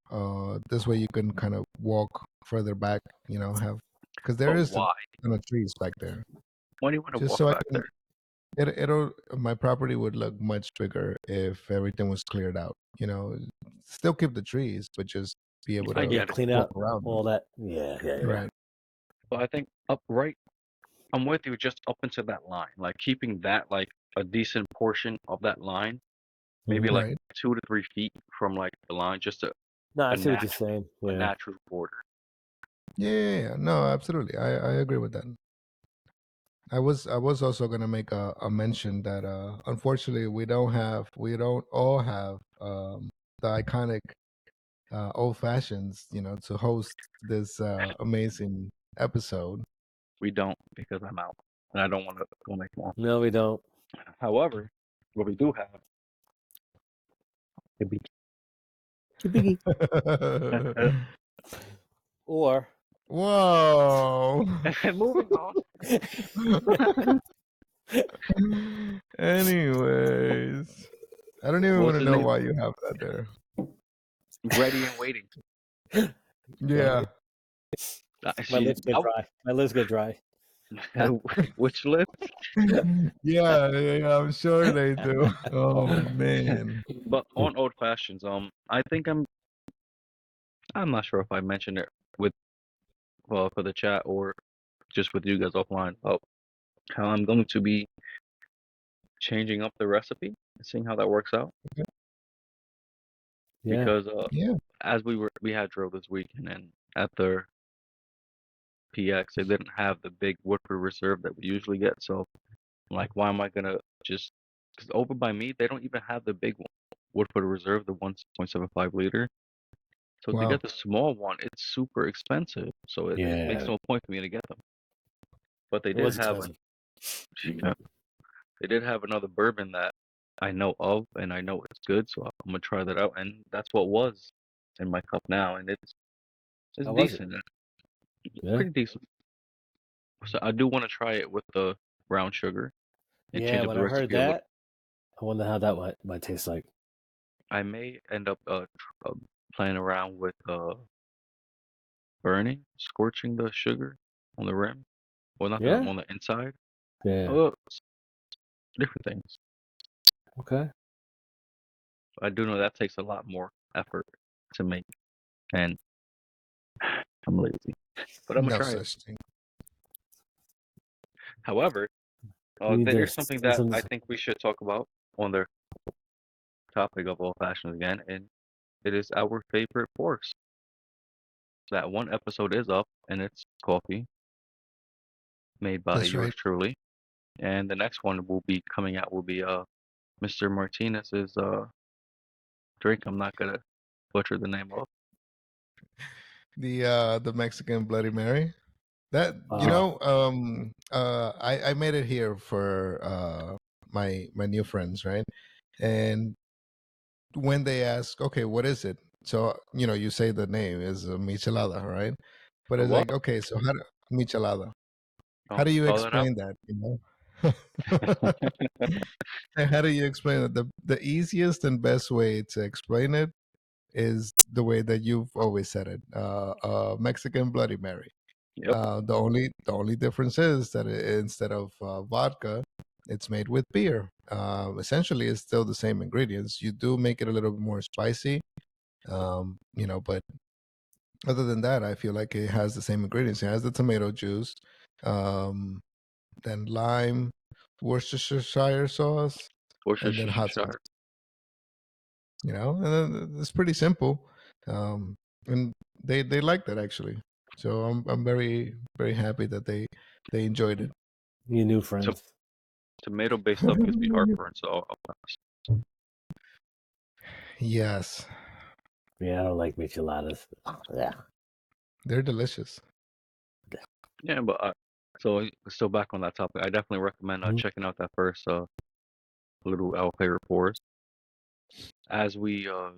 This way you can kind of walk further back. Have because there But is a why? ton of trees back there. Why do you want to Just walk so I back can there? it'll my property would look much bigger if everything was cleared out. Still keep the trees, but just be able I to Yeah. get it. Clean walk out around them. all that. Yeah. Yeah. Yeah. Right. But I think I'm with you just up into that line, like keeping that like a decent portion of that line, maybe Hmm. like Right. 2 to 3 feet from like the line, just No, I a see what you're natural saying. a Yeah. natural border. Yeah, yeah, yeah. No, absolutely. I agree with that. I was also gonna make a mention that unfortunately we don't all have the iconic old fashions, to host this amazing episode. We don't because I'm out and I don't want to go make one. No, we don't. However, what we do have could be Biggie. Or Whoa. moving on. Anyways, I don't even want What's to his know name? why you have that there. Ready and waiting. Yeah. my She, lips get dry. My lips get dry. which list? Yeah, yeah, yeah, I'm sure they do. Oh man. But on old fashions, I think I'm not sure if I mentioned it with for the chat or just with you guys offline about how I'm going to be changing up the recipe and seeing how that works out Yeah. because Yeah. as we had drill this weekend and at the PX they didn't have the big Woodford Reserve that we usually get, so I'm like, why am I gonna just because over by me they don't even have the big one. Woodford Reserve, the 1.75 liter. So to Wow. get the small one, it's super expensive. So it makes Yeah, no point for me to get them. But it was expensive. they did have another bourbon that I know of and I know it's good, so I'm gonna try that out. And that's what was in my cup now, and it's How was it? decent, Yeah, pretty decent. So I do want to try it with the brown sugar and yeah. change up When the I heard recipe a little. that, I wonder how that might taste like. I may end up playing around with scorching the sugar on the rim, well not the Yeah, on the inside. yeah. Oh, different things. Okay. I do know that takes a lot more effort to make, and I'm lazy, but I'm gonna No try it. such thing. However, We need there to is something send that some. I think we should talk about on the topic of old fashions again, and it is our favorite forks. That one episode is up, and it's coffee made by That's right. yours truly, and the next one will be coming out will be Mr. Martinez's drink. I'm not gonna butcher the name of. The Mexican Bloody Mary. That Uh, I made it here for my new friends, right? And when they ask, okay, what is it? So you say the name is michelada, right? But A it's what? like, okay, so michelada? How Oh, do you spell that out. explain that? How do you explain it? The easiest and best way to explain it is the way that you've always said it. Mexican Bloody Mary. Yep, The only difference is that instead of vodka, it's made with beer. Essentially, it's still the same ingredients. You do make it a little bit more spicy, but other than that, I feel like it has the same ingredients. It has the tomato juice, um, then lime, Worcestershire sauce, and then hot sauce. Worcestershire. And then it's pretty simple, and they like that actually. So I'm very very happy that they enjoyed it. you new So friends. tomato-based stuff gives me heartburn, so I'll pass. Yes, Yeah, I don't like micheladas. Yeah. they're delicious. Yeah, but so still back on that topic, I definitely recommend Mhm. checking out that first little our favorite fours as we I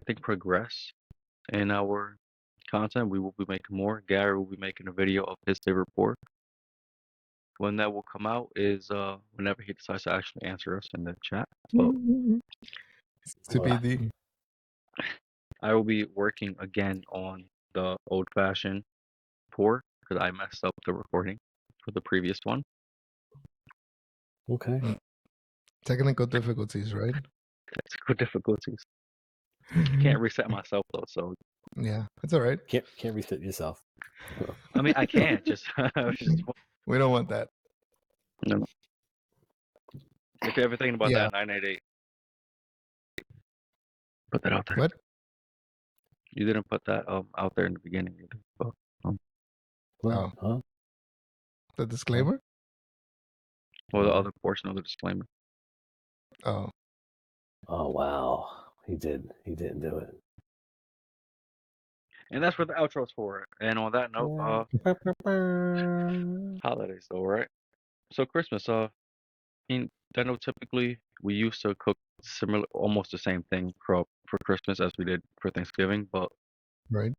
think progress in our content. We will be making more. Gary will be making a video of his favorite pork. When that will come out is whenever he decides to actually answer us in the chat. But To be Well, the I will be working again on the old fashioned pork because I messed up the recording for the previous one. okay. technical difficulties, right? Technical difficulties. Can't reset myself though, so Yeah, it's all right. Can't reset yourself. I mean I can't just just We don't want that. no, no. If you're ever thinking about Yeah. that 988, put that out there. What? You didn't put that out there in the beginning either. But, What? Oh, Huh? the Huh? disclaimer. or the other portion of the disclaimer. Oh, Oh wow, he did. He didn't do it. And that's what the outro's for. And on that note, holidays though, right? So Christmas, I mean, I know typically we used to cook similar, almost the same thing for Christmas as we did for Thanksgiving, but right.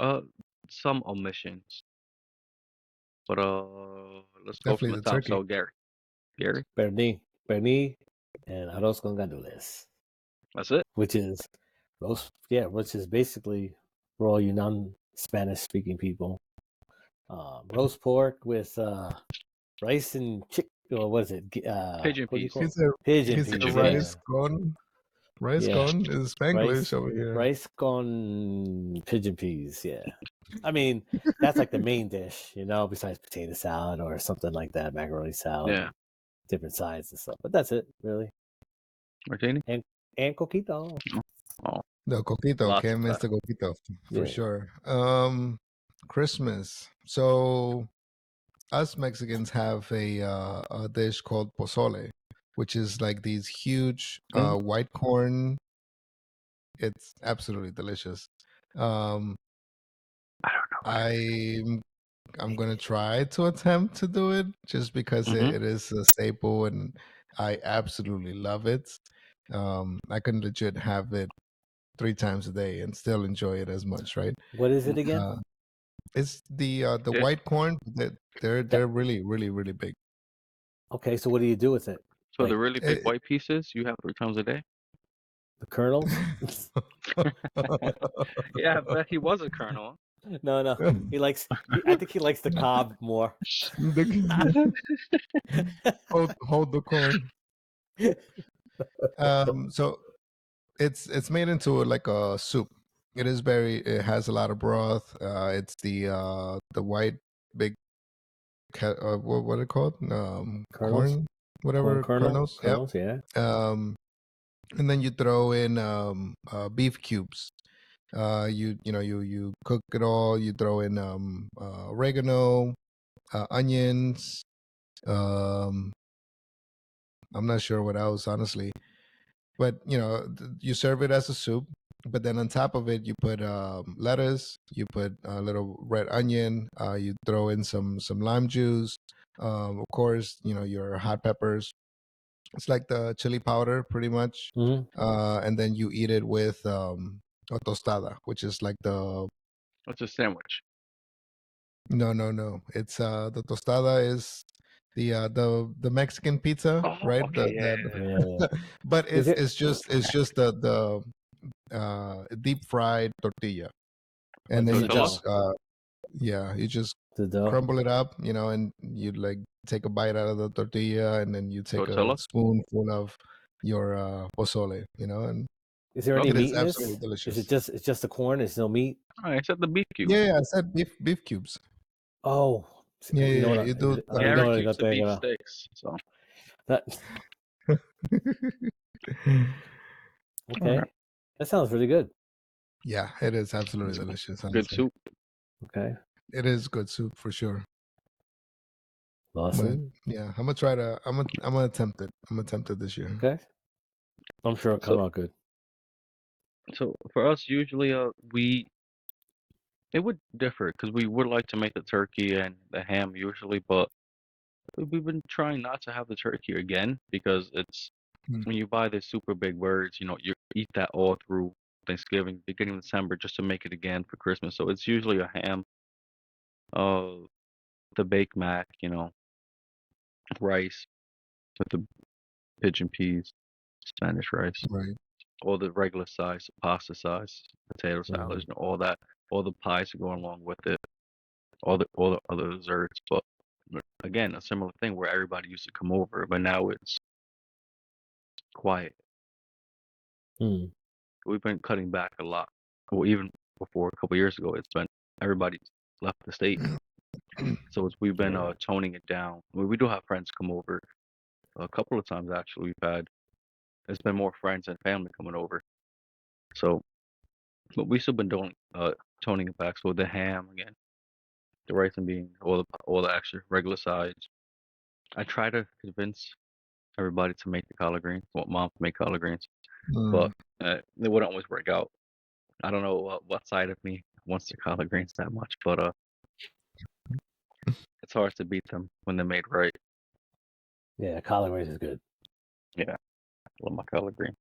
uh, some omissions. But let's go from Definitely the the top. turkey. So Gary, Pernil, and arroz con gandules, that's it. which is roast. Yeah, which is basically for all you non-Spanish speaking people, roast pork with rice and chick. Or what is it? Pigeon What do you peas. call He it? said Pigeon he said peas. Pigeon Yeah, rice peas. con. Rice yeah. con is Spanglish Rice, over here. rice con pigeon peas. Yeah, I mean that's like the main dish, besides potato salad or something like that, macaroni salad, Yeah, different sides and stuff. But that's it, really. martini. And coquito. Oh, The coquito, lots of can't miss that. the coquito for Yeah. sure. Christmas. So us Mexicans have a dish called pozole, which is like these huge Mhm. white corn. It's absolutely delicious. Um, I don't know. I'm gonna try to attempt to do it just because Mm-hmm. it is a staple and I absolutely love it. I can legit have it 3 times a day and still enjoy it as much, right? What is it again? Uh, it's the Yeah. white corn. They're That really really really big. okay, so what do you do with it? So the Like really big It- white pieces you have 3 times a day? the kernels? Yeah, I bet he was a colonel. No, no. I think he likes the cob more. hold the corn. So it's made into like a soup. It has a lot of broth. It's the white big what are it called? Kernels? Corn, Corn whatever kernel? kernels. Yep. Kernels, yeah. Um, and then you throw in beef cubes. You cook it all. You throw in oregano, onions. Um, I'm not sure what else, honestly. But you serve it as a soup. But then on top of it, you put lettuce. You put a little red onion. You throw in some lime juice. Of course, your hot peppers. It's like the chili powder, pretty much. Hmm. And then you eat it with a tostada, which is like the It's a sandwich. no. It's the tostada is the Mexican pizza, Oh, right? okay, yeah, Yeah, yeah, yeah. But Is it it's just the deep fried tortilla, and like then yeah. the you Tortilla? just dough? you just The dough. crumble it up, and you like take a bite out of the tortilla, and then you take a Tortilla? spoonful of your pozole, and Is there any it Okay. meat is in absolutely this? Is it delicious. just it's just the corn? There's no meat? All right, I said the beef cubes. Yeah, I said beef cubes. Oh, Yeah, you know yeah, what? yeah, you do. You know Garrett what I keeps got the there? beef steaks. So, That all right. okay. That sounds really good. Yeah, it is absolutely It's delicious. good Honestly, soup. Okay. it is good soup for sure. But Lawson. yeah, I'm gonna try to. I'm gonna attempt it. I'm gonna attempt it this year. Okay. I'm sure it'll So, come out good. so for us, usually, it would differ because we would like to make the turkey and the ham usually, but we've been trying not to have the turkey again because it's Mm. when you buy the super big birds, you eat that all through Thanksgiving, beginning of December, just to make it again for Christmas. So it's usually a ham, uh, the baked mac, rice with the pigeon peas, Spanish rice, Right. all the regular size, pasta size, potato Hmm. salads, and all that, all the pies that go along with it, all the other desserts. But again, a similar thing where everybody used to come over, but now it's quiet. Hmm. We've been cutting back a lot. Well, even before a couple years ago, it's been everybody's left the state, so we've been Yeah. toning it down. We do have friends come over a couple of times actually. We've had it's been more friends and family coming over. So, but we still been doing toning it back. So the ham again, the rice and beans, all the extra regular sides. I try to convince everybody to make the collard greens. Want mom to make collard greens, but Mm. it wouldn't always work out. I don't know what side of me wants the collard greens that much, but it's hard to beat them when they're made right. Yeah, collard greens is good. Yeah, I love my collard green.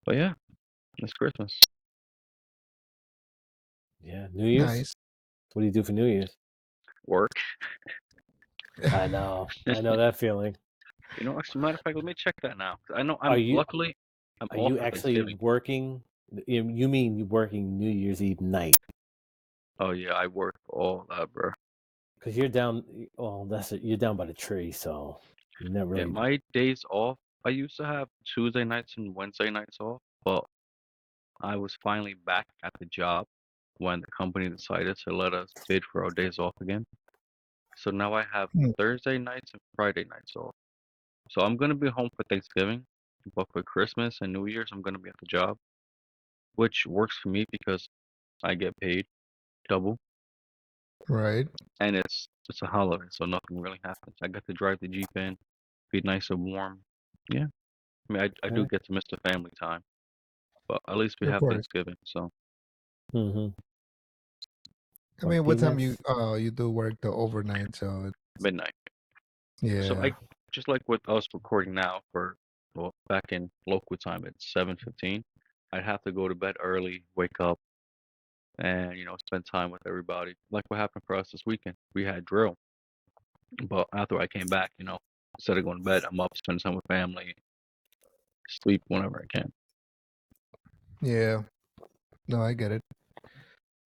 But yeah, it's Christmas. Yeah. New Year's? Nice. What do you do for New Year's? Work. I know. I know that feeling. Actually, matter of fact, let me check that now. 'Cause I know Are I'm you luckily I'm are off you for actually Thanksgiving. working? You mean you working New Year's Eve night? Oh yeah, I work all that, bro. Because you're down. Well, you're down by the tree, so you're not Yeah, really. my days off. I used to have Tuesday nights and Wednesday nights off, but I was finally back at the job when the company decided to let us bid for our days off again. So now I have Mm. Thursday nights and Friday nights off. So I'm gonna be home for Thanksgiving, but for Christmas and New Year's, I'm gonna be at the job, which works for me because I get paid double, Right. and it's a holiday, so nothing really happens. I get to drive the Jeep in. be nice and warm. Yeah, I mean, I do Okay. get to miss the family time, but at least we Of have course. Thanksgiving, so Mm-hmm. I mean, what time Martinez. you do work the overnight? So midnight. So yeah, I just like with us recording now for well, back in local time, it's 7:15. I'd have to go to bed early, wake up, and spend time with everybody. Like what happened for us this weekend. We had drill, but after I came back, instead of going to bed, I'm up spending time with family, sleep whenever I can. yeah. No, I get it.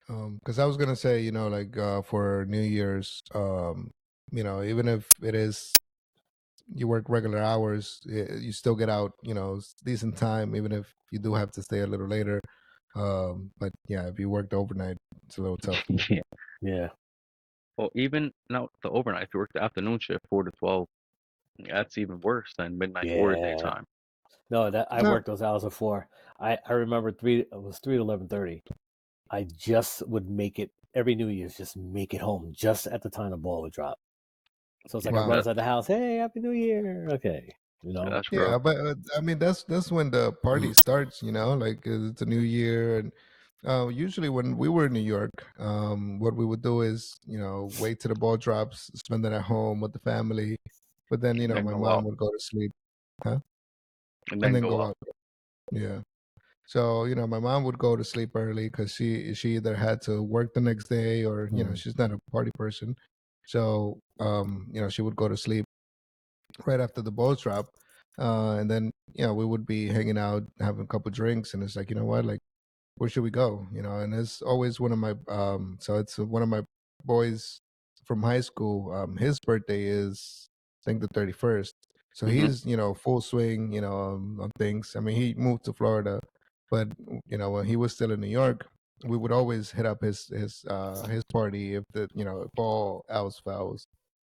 Because I was gonna say, like for New Year's, even if it is you work regular hours, you still get out, decent time, even if you do have to stay a little later. But yeah, if you worked overnight, it's a little tough. Yeah. Yeah. Well, even now the overnight, if you work the afternoon shift, 4 to 12, that's even worse than midnight or Yeah. daytime. No, that I No, worked those hours before. I remember it was 3 to 11:30. I just would make it every New Year's, just make it home just at the time the ball would drop. So it's like I run wow. inside the house. Hey, Happy New Year. Okay, That's Yeah, real. but I mean that's when the party starts, like it's a new year, and usually when we were in New York, what we would do is wait till the ball drops, spend it at home with the family, but then And then my go out. mom would go to sleep, huh, And and then then go go out. out. Yeah. So my mom would go to sleep early because she either had to work the next day or Mm. she's not a party person, so she would go to sleep right after the balls drop, and then we would be hanging out, having a couple drinks, and it's like what, like where should we go? And it's always one of my so it's one of my boys from high school. His birthday is I think the 31st, so Hmm. he's full swing on things. I mean, he moved to Florida, but when he was still in New York, we would always hit up his party if if all else fails.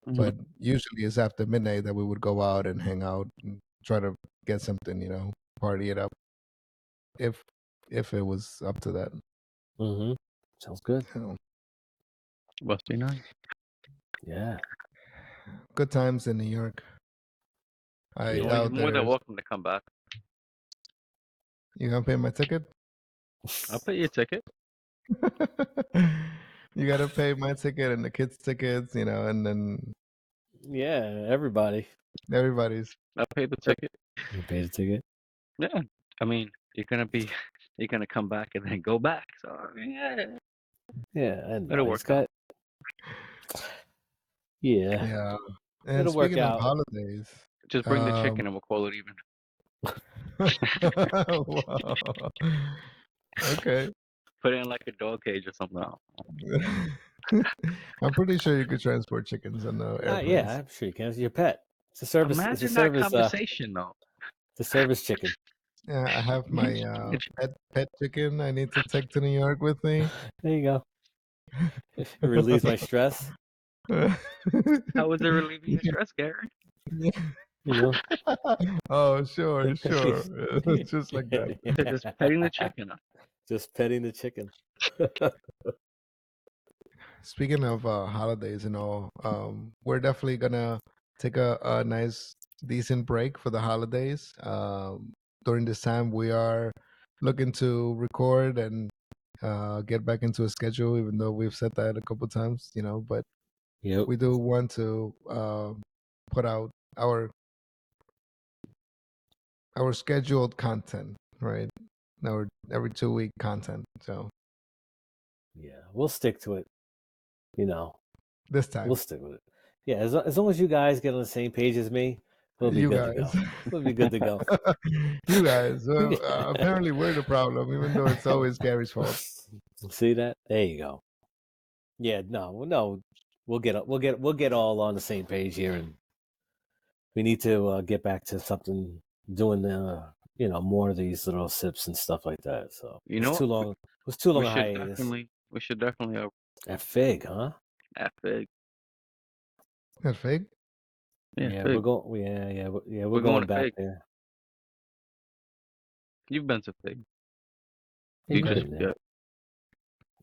Hmm. But usually it's after midnight that we would go out and hang out and try to get something, party it up if it was up to that. Mm-hmm. Sounds good. You Must be nice. Yeah. Good times in New York. I Well, Yeah. you're doubt more than there's welcome to come back. you gonna pay my ticket. I'll pay you a ticket. You gotta pay my ticket and the kids' tickets, and then Yeah. Everybody. everybody's. I'll pay the ticket. You paid a ticket. Yeah. I mean, you're gonna come back and then go back. So I mean, yeah, Yeah. I know. it'll He's work out. got. Yeah. Yeah. And It'll work speaking of out. holidays, Just bring the um, chicken and we'll call it even. wow. Okay. Put it in like a dog cage or something. I'm pretty sure you could transport chickens on the Yeah. airplanes. I'm sure you can. It's your pet. It's a service. It's a Imagine that service. conversation though. It's a service chicken. Yeah, I have my pet chicken I need to take to New York with me. There you go. It relieves my stress. How was it relieving your stress, Gary? You Oh, know. sure, sure. Just like that. They're just petting the chicken. Just petting the chicken. Speaking of holidays and all, we're definitely gonna take a nice, decent break for the holidays. During this time, we are looking to record and get back into a schedule, even though we've said that a couple times, but Yep. we do want to put out our scheduled content, right? Our every 2 week content. So Yeah. We'll stick to it. You know. this We'll time, stick with it. Yeah. As long as you guys get on the same page as me, we'll be you good to guys, go. We'll be good to go. you guys. Well, apparently we're the problem, even though it's always Gary's fault. See that? There you go. Yeah. No. We'll get all on the same page here, and we need to get back to something, doing more of these little sips and stuff like that. So You it's know too what? long. It was too long We a should hiatus. definitely we should definitely That fig, huh? at Fig. That fake? Yeah, Yeah, Fig. we're We're going going to back Fig. there. You've been to Fig. Yeah, You you've just Okay, been there. forget.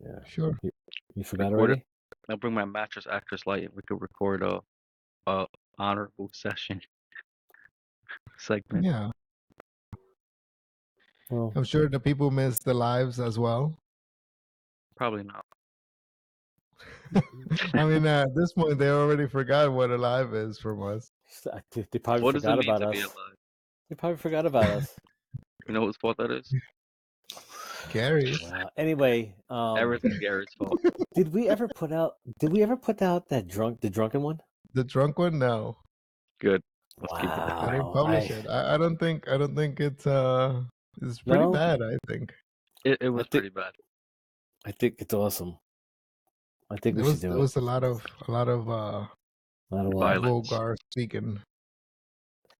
Yeah, sure. you forgot Record it. already. I'll bring my mattress actress light and we could record a honorable session. segment. Yeah, Well, I'm sure the people miss the lives as well. Probably not. I mean, at this point, they already forgot what a live is from us. they probably What does it forgot mean about to be us. alive? They probably forgot about us. You know whose fault that is? Gary's. Anyway, Everything Garrett's fault. did we ever put out? Did we ever put out the drunken one? The drunk one? No, Good. Let's keep it that I way. didn't Wow, publish it. I don't think it's pretty no, bad. I think It I was think pretty bad. it's awesome. I think we there should was do there it. was a lot of Not a what? Violence. vulgar speaking.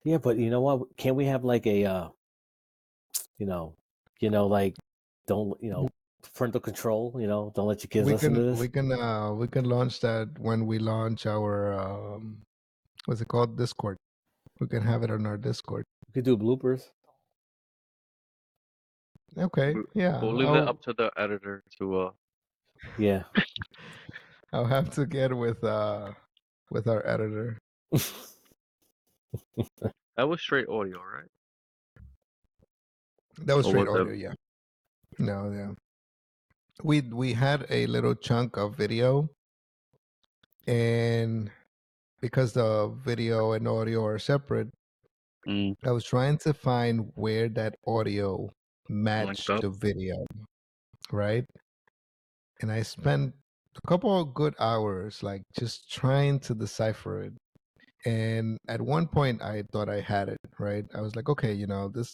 Yeah, but you know what? Can't we have like a you know, like don't parental control? Don't let your kids We listen to can this. we can launch that when we launch our what's it called, Discord. We can have it on our Discord. We could do bloopers. Okay, We- yeah. We'll leave that up to the editor to Yeah. I'll have to get with our editor. that was straight audio, right? That was Or straight was that audio, yeah. No, yeah. We had a little chunk of video, and because the video and audio are separate, mm, I was trying to find where that audio linked matched up? the video, right? And I spent a couple of good hours like just trying to decipher it. And at one point I thought I had it, right? I was like, okay, this,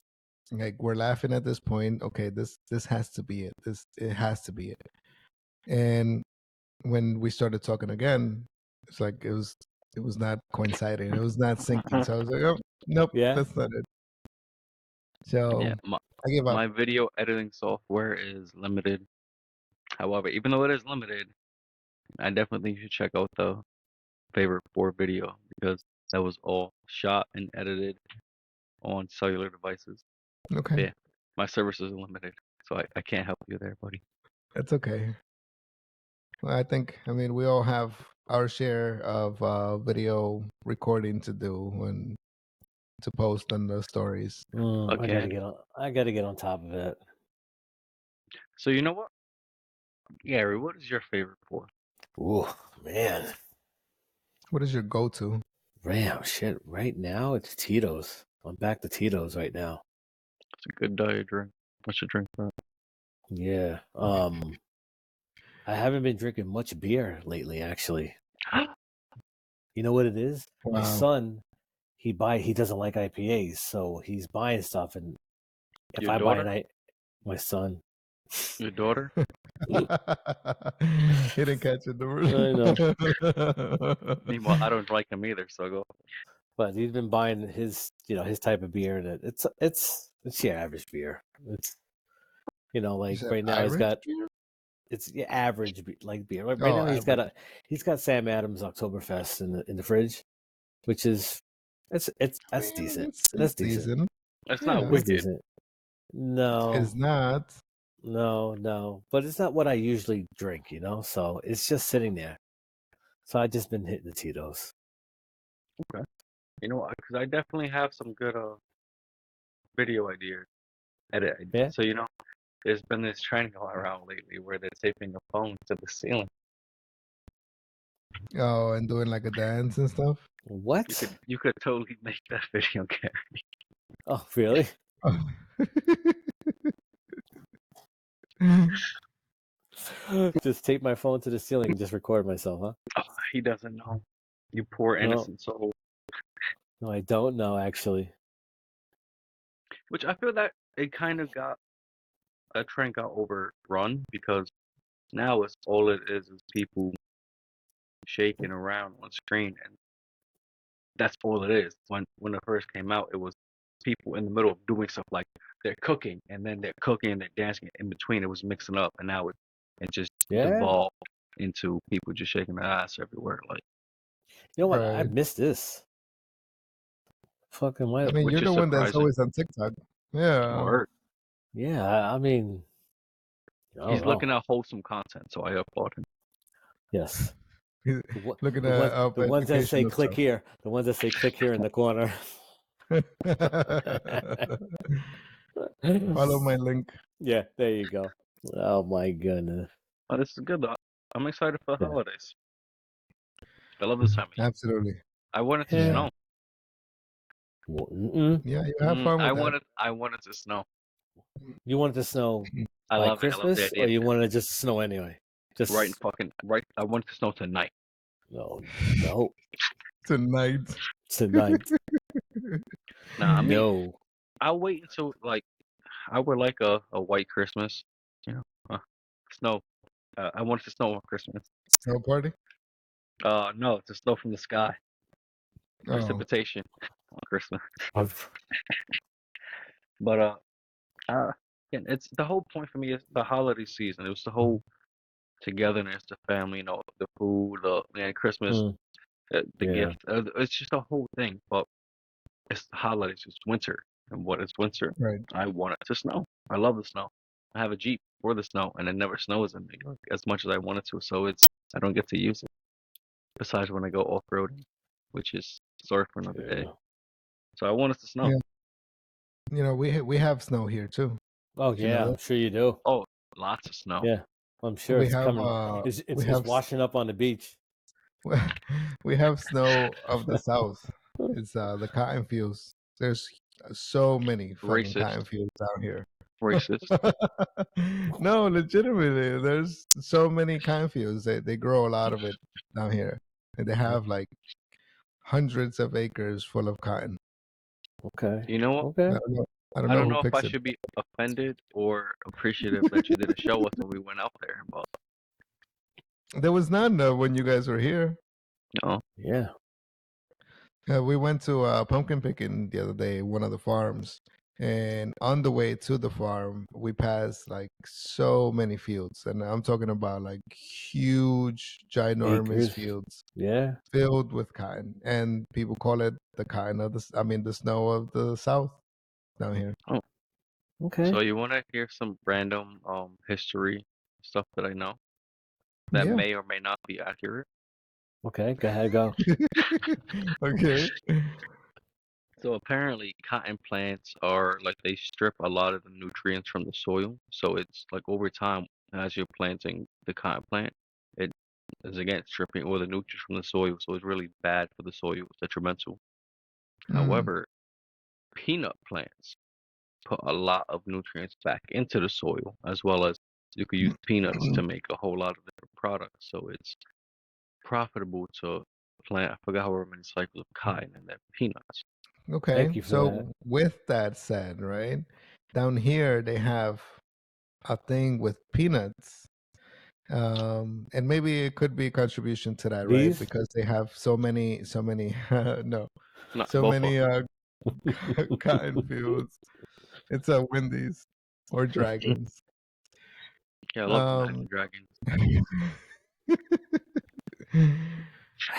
like, we're laughing at this point. Okay, this has to be it. It has to be it. And when we started talking again, it's like it was not coinciding. It was not syncing. So I was like, oh, nope, Yeah. that's not it. Yeah, So I gave up. my video editing software is limited. However, even though it is limited, I definitely think you should check out the favorite 4 video because that was all shot and edited on cellular devices. Okay, Yeah, my services are limited, so I can't help you there, buddy. that's okay. Well, I mean, we all have our share of video recording to do and to post on the stories. Again. I gotta get on top of it. So you know what? Gary, what is your favorite 4? Ooh, man. What is your go-to? Damn, shit. Right now it's Tito's. I'm back to Tito's right now. It's a good diet drink. I should drink that. Yeah. I haven't been drinking much beer lately, actually. You know what it is? My Wow. son, he doesn't like IPAs, so he's buying stuff, and if Your I buy daughter? my son, Your daughter? He didn't catch it. I know, Meanwhile, I don't like him either, so go. but he's been buying his type of beer, and it's your average beer. It's You like said right now he's Irish got beer? it's your average like beer. Right Oh, now average. he's got Sam Adams Oktoberfest in the fridge, which is I that's mean, decent. it's That's decent. decent. That's not Yeah, It's wicked. decent. No, it's not. no, but it's not what I usually drink, so it's just sitting there. So I just been hitting the Tito's. Okay. You know what? Because I definitely have some good video ideas, edit ideas. Yeah. So there's been this trend going around lately where they're taping a phone to the ceiling. Oh, and doing like a dance and stuff. What? You could totally make that video, Gary. Oh, really? Just tape my phone to the ceiling and just record myself, huh? Oh, he doesn't know. You poor No. innocent soul. No, I don't know actually. Which I feel that it kind of that trend got overrun because now it's all it is people shaking around on screen, and that's all it is. When it first came out, it was people in the middle of doing stuff like they're cooking and then they're cooking and they're dancing in between. It was mixing up, and now it just Yeah. devolved into people just shaking their ass everywhere. Like, You know what? I Right. missed this. Fucking I what? mean, which you're is the one that's surprising. always on TikTok. Yeah. Or Yeah, I mean, I don't he's know. looking at wholesome content, so I applaud him. Yes. He's The, looking the at ones, up the ones that say educational click stuff. here, the ones that say click here in the corner. Follow my link. Yeah, there you go. Oh my goodness. Oh, this is good though. I'm excited for the Yeah. holidays. I love this time of year. Absolutely. I want it to Yeah. snow. Yeah, you have fun I with that. wanted to snow. You want it to snow I by love it. I love the Christmas, idea or of you it. want it just to snow anyway? Right in Just fucking right. I want it to snow tonight. no, no, Tonight. tonight. Nah, I mean, No. I'll wait until like I would like a white Christmas. You know, snow. I want it to snow on Christmas. Snow party? No, to snow from the sky. Oh, Precipitation on Christmas. I've- But again, it's the whole point for me is the holiday season. It was the whole togetherness, the family, the food, Christmas, Mm, the yeah. gift. It's just a whole thing. But it's the holidays. It's winter, and what is winter? right. I want it to snow. I love the snow. I have a Jeep for the snow, and it never snows in me as much as I want it to. So I don't get to use it. Besides when I go off roading, which is story for another day. Yeah. So I want it to snow. Yeah. We have snow here too. Oh Did you know yeah, I'm sure you do. Oh, lots of snow. Yeah, I'm sure We it's have coming. It's we it's, have it's washing up on the beach. we have snow of the south. It's the cotton fields. There's so many fucking Racist, cotton fields down here. racist. No, legitimately, there's so many cotton fields. They grow a lot of it down here, and they have like hundreds of acres full of cotton. Okay. You know what? Okay. I don't I know don't who know if I picks it. should be offended or appreciative that you didn't show us when we went out there, but There was none when you guys were here. no. Yeah. We went to pumpkin picking the other day, one of the farms, and on the way to the farm, we passed like so many fields, and I'm talking about like huge, ginormous Acres. fields Yeah. filled with cotton, and people call it the cotton of the snow of the south down here. Oh, Okay. so you want to hear some random history stuff that I know that Yeah. may or may not be accurate? Okay. Go ahead. Go. Okay. So apparently, cotton plants are like they strip a lot of the nutrients from the soil. So it's like over time, as you're planting the cotton plant, it is again stripping all the nutrients from the soil. So it's really bad for the soil, it's detrimental. Mm, However, peanut plants put a lot of nutrients back into the soil, as well as you could use peanuts to make a whole lot of different products. So it's profitable to plant, I forgot however many cycles of cotton and then peanuts. okay. Thank you for that. So with that said, right down here they have a thing with peanuts. And maybe it could be a contribution to that, right? These. Because they have so many no, Not so both of many them. cotton fields. It's a Wendy's or Dragons. Yeah, I love Um, Imagine Dragons.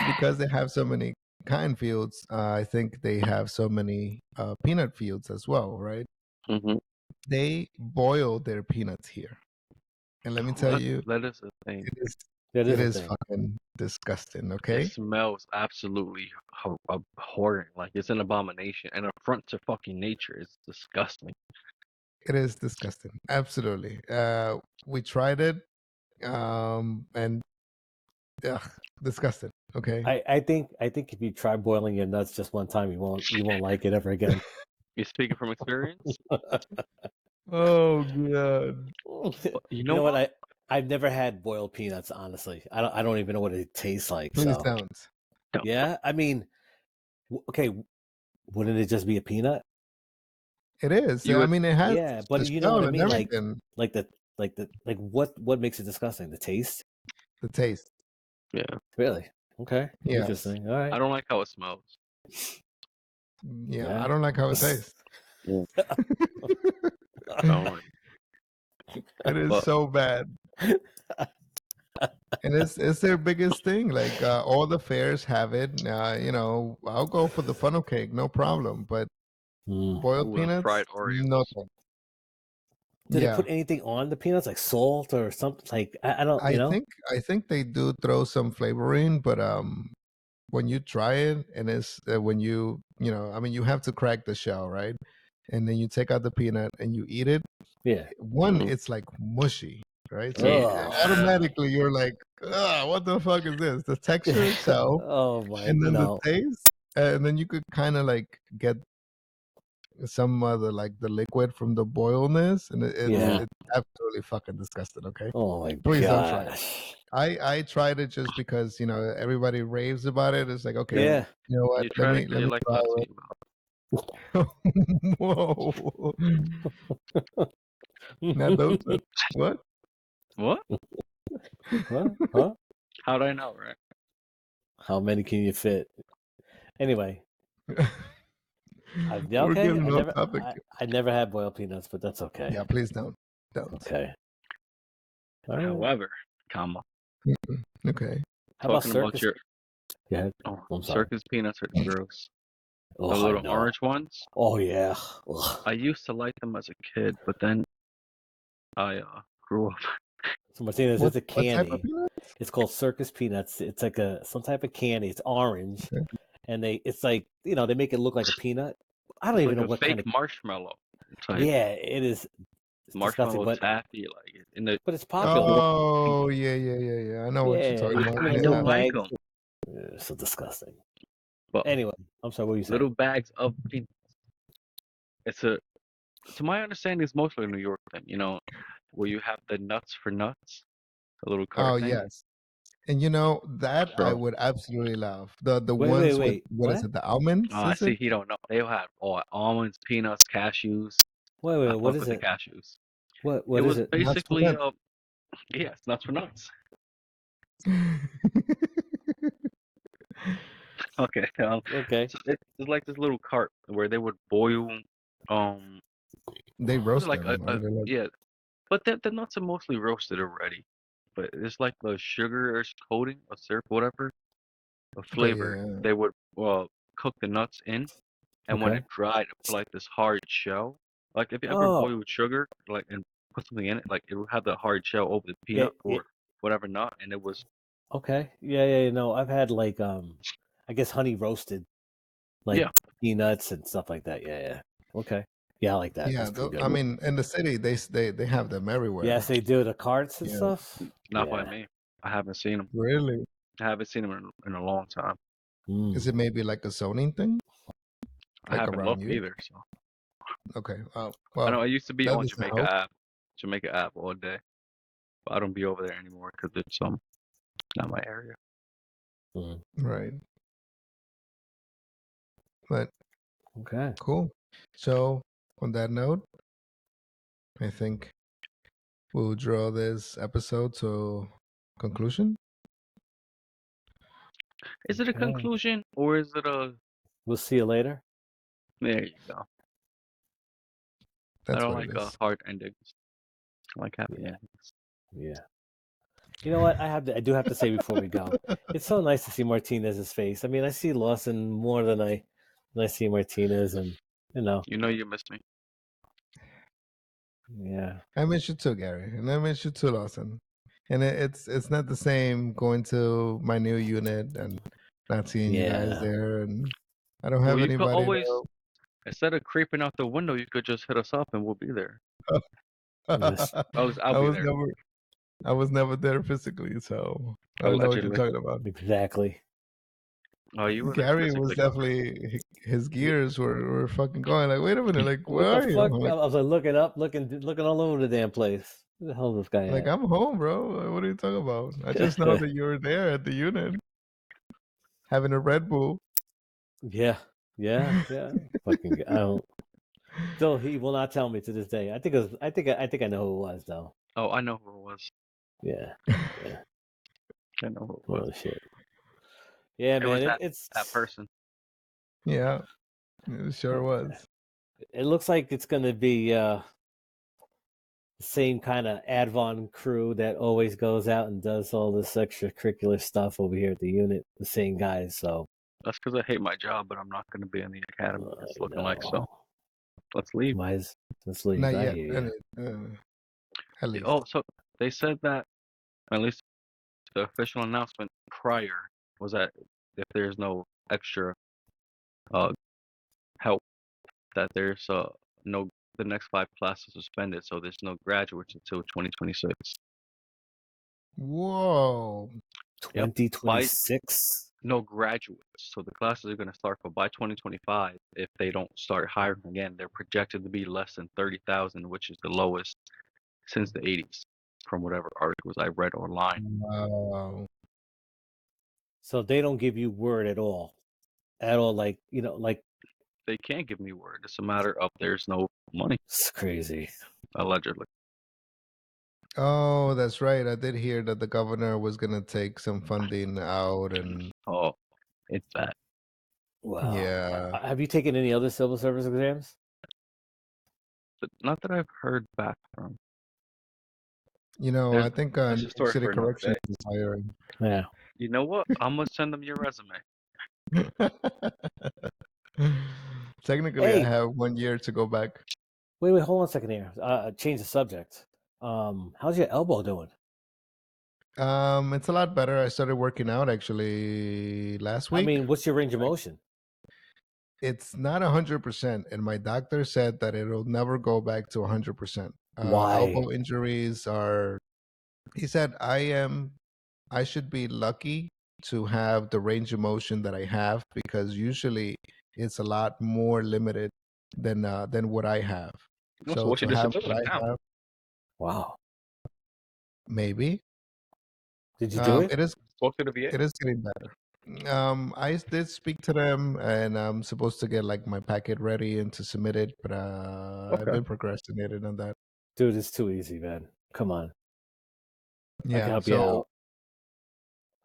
because they have so many cotton fields, I think they have so many peanut fields as well, right? Mm-hmm. They boil their peanuts here, and let me tell you, That is a thing. it is That it is a is thing. fucking disgusting. It Okay, smells absolutely abhorrent. Like it's an abomination, an affront to fucking nature. It's disgusting. it is disgusting. Absolutely. We tried it, and disgusting. Okay. I think if you try boiling your nuts just one time, you won't like it ever again. You speaking from experience? Oh god. But you You know know what? what? I've never had boiled peanuts. Honestly, I don't even know what it tastes like. Please So don't. yeah, I mean, okay, wouldn't it just be a peanut? It is. You I would, mean, it has Yeah, but the you know what shell I and mean. everything. Like what makes it disgusting? The taste? The taste. yeah. Really? Okay, Yes. interesting. All right. I don't like how it smells. Yeah. I Yeah. don't like how it tastes. Yeah. I don't like. It is But so bad. And it's their biggest thing. Like all the fairs have it. I'll go for the funnel cake, no problem. But Mm. boiled ooh, and peanuts, fried no Oreos. thanks. Do they Yeah. put anything on the peanuts, like salt or something? Like I don't, I think they do throw some flavoring, but when you try it, and it's when you I mean, you have to crack the shell, right? And then you take out the peanut and you eat it. Yeah. One, Mhm. it's like mushy, right? So Yeah. automatically you're like, what the fuck is this? The texture itself, Oh my, and then the no. taste, and then you could kind of like get some of the like the liquid from the boilness, and Yeah. it's absolutely fucking disgusting. Okay, Oh my please don't try it. gosh. I tried it just because everybody raves about it. It's like, okay, Yeah. you know what? You Let tried it me because you like try nuts, it. Eva. Whoa, not those nuts. What? What? Huh? Huh? How'd I know, right? How many can you fit? Anyway, yeah, We're okay. getting off topic. I never had boiled peanuts, but that's okay. Yeah, please don't. Okay. All right. However, comma, Mm-mm. Okay. How about talking about circus? your Yeah. oh, I'm sorry. circus peanuts are gross. The Oh, I little know. orange ones. Oh yeah. Ugh. I used to like them as a kid, but then I grew up. So Martinez, What it's a what type of candy. peanut? It's called circus peanuts. It's like some type of candy. It's orange, Okay. and it's like they make it look like a peanut. I don't It's even like know a what fake kind of. marshmallow type. Yeah, it is. It's disgusting, Marshmallow taffy, like in the but it's popular. little. Oh yeah. I know what you're Yeah, talking you about. come in I the little don't Yeah. like bags. them, So disgusting. but Anyway, I'm sorry. What were you saying? little bags of peanuts. It's to my understanding, it's mostly a New York thing. Where you have the nuts for nuts, a little Oh cart thing, yes. And that I bro. would absolutely love. The Wait, ones with, wait. what is What? it? The almonds, I is see it? he don't know. They'll have all almonds, peanuts, cashews. I Wait. What fuck is with the it? cashews. It What is was it? Nuts for basically nuts. yeah, it's nuts for nuts. Okay, Okay. so it's like this little cart where they would boil, um, They it's roasted like them, right? They're like, yeah, but the nuts are mostly roasted already. But it's like the sugar coating, a syrup, whatever, a okay, flavor. yeah. They would cook the nuts in, and when Okay. it dried, it put like this hard shell. Like if you ever Oh, boiled sugar, like and put something in it, like it would have the hard shell over the yeah. peanut or whatever nut, and it was Okay. Yeah. No, I've had like I guess honey roasted like yeah, peanuts and stuff like that. Yeah. Okay. Yeah, I like that. Yeah, That's pretty I good. mean, in the city, they have them everywhere. Yes, they do the carts and Yeah, stuff. not by Yeah. me. I haven't seen them. really. I haven't seen them in a long time. Is Mm. it maybe like a zoning thing, I like haven't around looked you? either. So Okay. I know Well, I used to be that on doesn't help. Jamaica app all day, but I don't be over there anymore because it's not my area. Mm. Right. But Okay. cool. So on that note, I think we'll draw this episode to conclusion. Is it a Okay. conclusion or is it a? We'll see you later. There you go. I That's don't what it like is. hard endings. I like happy Yeah. endings. Yeah. You know what? I do have to say before we go, it's so nice to see Martinez's face. I mean, I see Lawson more than I see Martinez, and You know you miss me. yeah, I miss you too, Gary, and I miss you too, Lawson. And it's not the same going to my new unit and not seeing you guys yeah. there, and I don't Well, have you could anybody always instead of creeping out the window, you could just hit us up and we'll be there. to. This I'll I be was there. never there physically, so I don't know what you're Allegedly. talking about. exactly. Oh, you were there Gary was physically. definitely his gears were fucking going. Like, wait a minute, like, where What the are you? fuck? I'm I like, was like looking up, looking all over the damn place. Where the hell is this guy like at? I'm home, bro. Like, what are you talking about? I just know that you were there at the unit having a Red Bull. Yeah. Fucking, I don't. Still, he will not tell me to this day. I think it was. I think I know who it was though. Oh, I know who it was. Yeah. Yeah. I know who it was. Oh shit. Yeah, It was man. that person. Yeah, it sure was. It looks like it's gonna be the same kind of Advon crew that always goes out and does all this extracurricular stuff over here at the unit. The same guys. So That's because I hate my job, but I'm not going to be in the academy. It's looking like so. no, Let's leave. let's leave. Not I yet. hear you. At Oh, least. so they said that at least the official announcement prior was that if there's no extra uh help, that there's no the next 5 classes suspended, so there's no graduates until 2026. Whoa. Yep, by 2026. no graduates. So the classes are going to start, but by 2025, if they don't start hiring again, they're projected to be less than 30,000, which is the lowest since the 80s, from whatever articles I read online. Wow. So they don't give you word at all. Like, like They can't give me word. It's a matter of there's no money, it's crazy. allegedly. Oh, that's right. I did hear that the governor was gonna take some funding out, and Oh, it's bad. Wow. yeah, Have you taken any other civil service exams? But not that I've heard back from. I think That's New a York story City for another Corrections day. is hiring. Yeah. You know what? I'm gonna send them your resume. Technically, I Hey, have 1 year to go back. wait, hold on a second here. Change the subject. How's your elbow doing? It's a lot better. I started working out actually last I week. mean, what's your range of motion? It's not 100%, and my doctor said that it'll never go back to 100%. Why? Elbow injuries are. He said I should be lucky to have the range of motion that I have, because usually it's a lot more limited than what I have. So So what's to your have what disability I now? have, Wow. maybe Did you do it? Talk to the VA. it is getting better. I did speak to them, and I'm supposed to get like my packet ready and to submit it, but I've Okay. been procrastinating on that. Dude, it's too easy, man. Come on. I can Yeah. help you out.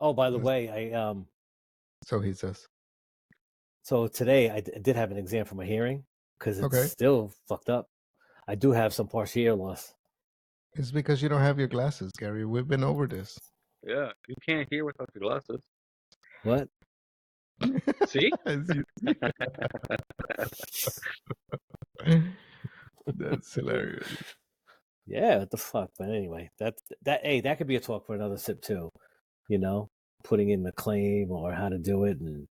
Oh, by the uh, way, so he says, so today I did have an exam for my hearing because it's okay, still fucked up. I do have some partial hear loss. it's because you don't have your glasses, Gary. We've been over this. Yeah, you can't hear without your glasses. What? See? As you see. That's hilarious. Yeah, what the fuck? But anyway, hey, that could be a talk for another sip too. Putting in the claim or how to do it, and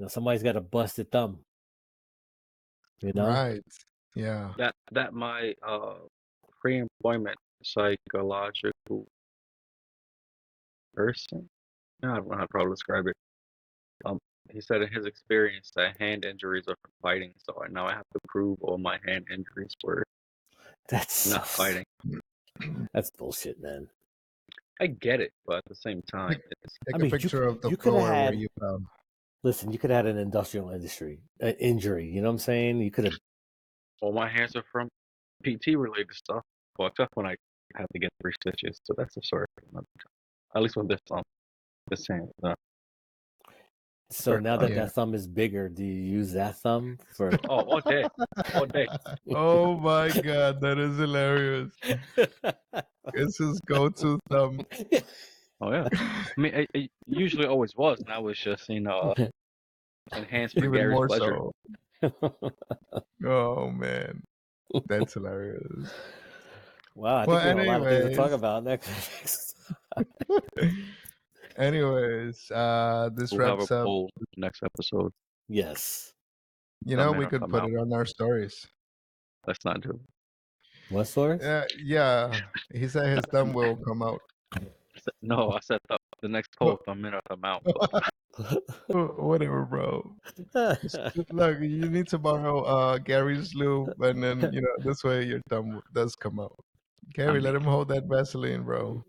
somebody's got a busted thumb. Right. Yeah. That my pre-employment psychological person. I don't know how to probably describe it. He said in his experience that hand injuries are from fighting, so now I have to prove all my hand injuries were That's not fighting. That's bullshit, man. I get it, but at the same time, it's Take a picture of the you could have floor where had. you found. Listen, you could have had an industrial injury. You know what I'm saying? You could have. all my hands are from PT related stuff. Well, except when I have to get 3 stitches, so that's a story for another time. At least with this hand. So now that Yeah. that thumb is bigger, do you use that thumb for? Oh, all day, all day. Oh my God, that is hilarious. It's his go-to thumb. Oh yeah. I mean, it usually always was. Now it's just enhanced for Even Gary's more pleasure. so. Oh man, that's hilarious. Wow, I Well, think we have a lot of things to talk anyways, about next. this We'll have a wraps up. poll next episode. Yes. Thumb in We or could thumb put out. it on our stories. Let's not do it. What stories? Yeah. He said his thumb will come out. No, I said the next poll, thumb in or thumb out. Whatever, bro. Look, you need to borrow Gary's lube, and then this way your thumb does come out. Gary, let him hold that Vaseline, bro.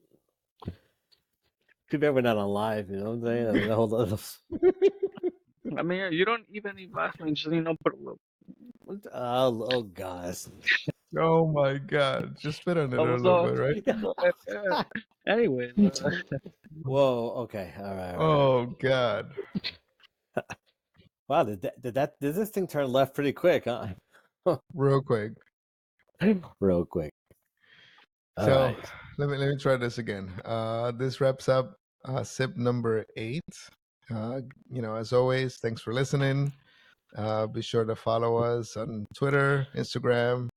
Too bad we're not on live. You know what I'm saying? Hold on. I mean, you don't even need Vaseline. Just put a little. Oh gosh. Oh my God! Just spit on it a little bit, right? Yeah. Anyways, Whoa. Okay. All right. Oh God! Wow. Did this thing turn left pretty quick, huh? Real quick. Real quick. All So right. let me try this again. This wraps up sip number 8. As always, thanks for listening. Be sure to follow us on Twitter, Instagram,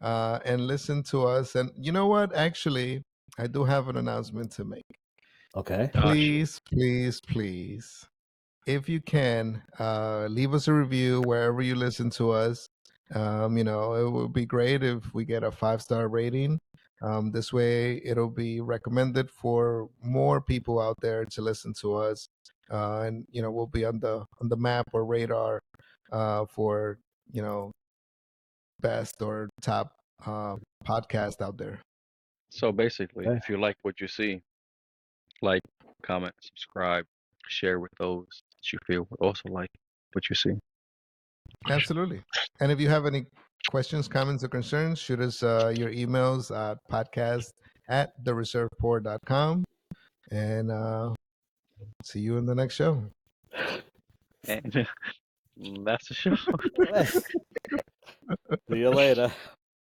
and listen to us. And you know what? Actually, I do have an announcement to make. Okay. Please, please, please if you can, leave us a review wherever you listen to us. It would be great if we get a 5-star rating. This way, it'll be recommended for more people out there to listen to us, and we'll be on the map or radar for best or top podcast out there. So basically, Okay. if you like what you see, like, comment, subscribe, share with those that you feel would also like what you see. Absolutely. And if you have any questions, comments, or concerns, shoot us your emails at podcast@thereserveport.com. And see you in the next show. And that's the show. See you later.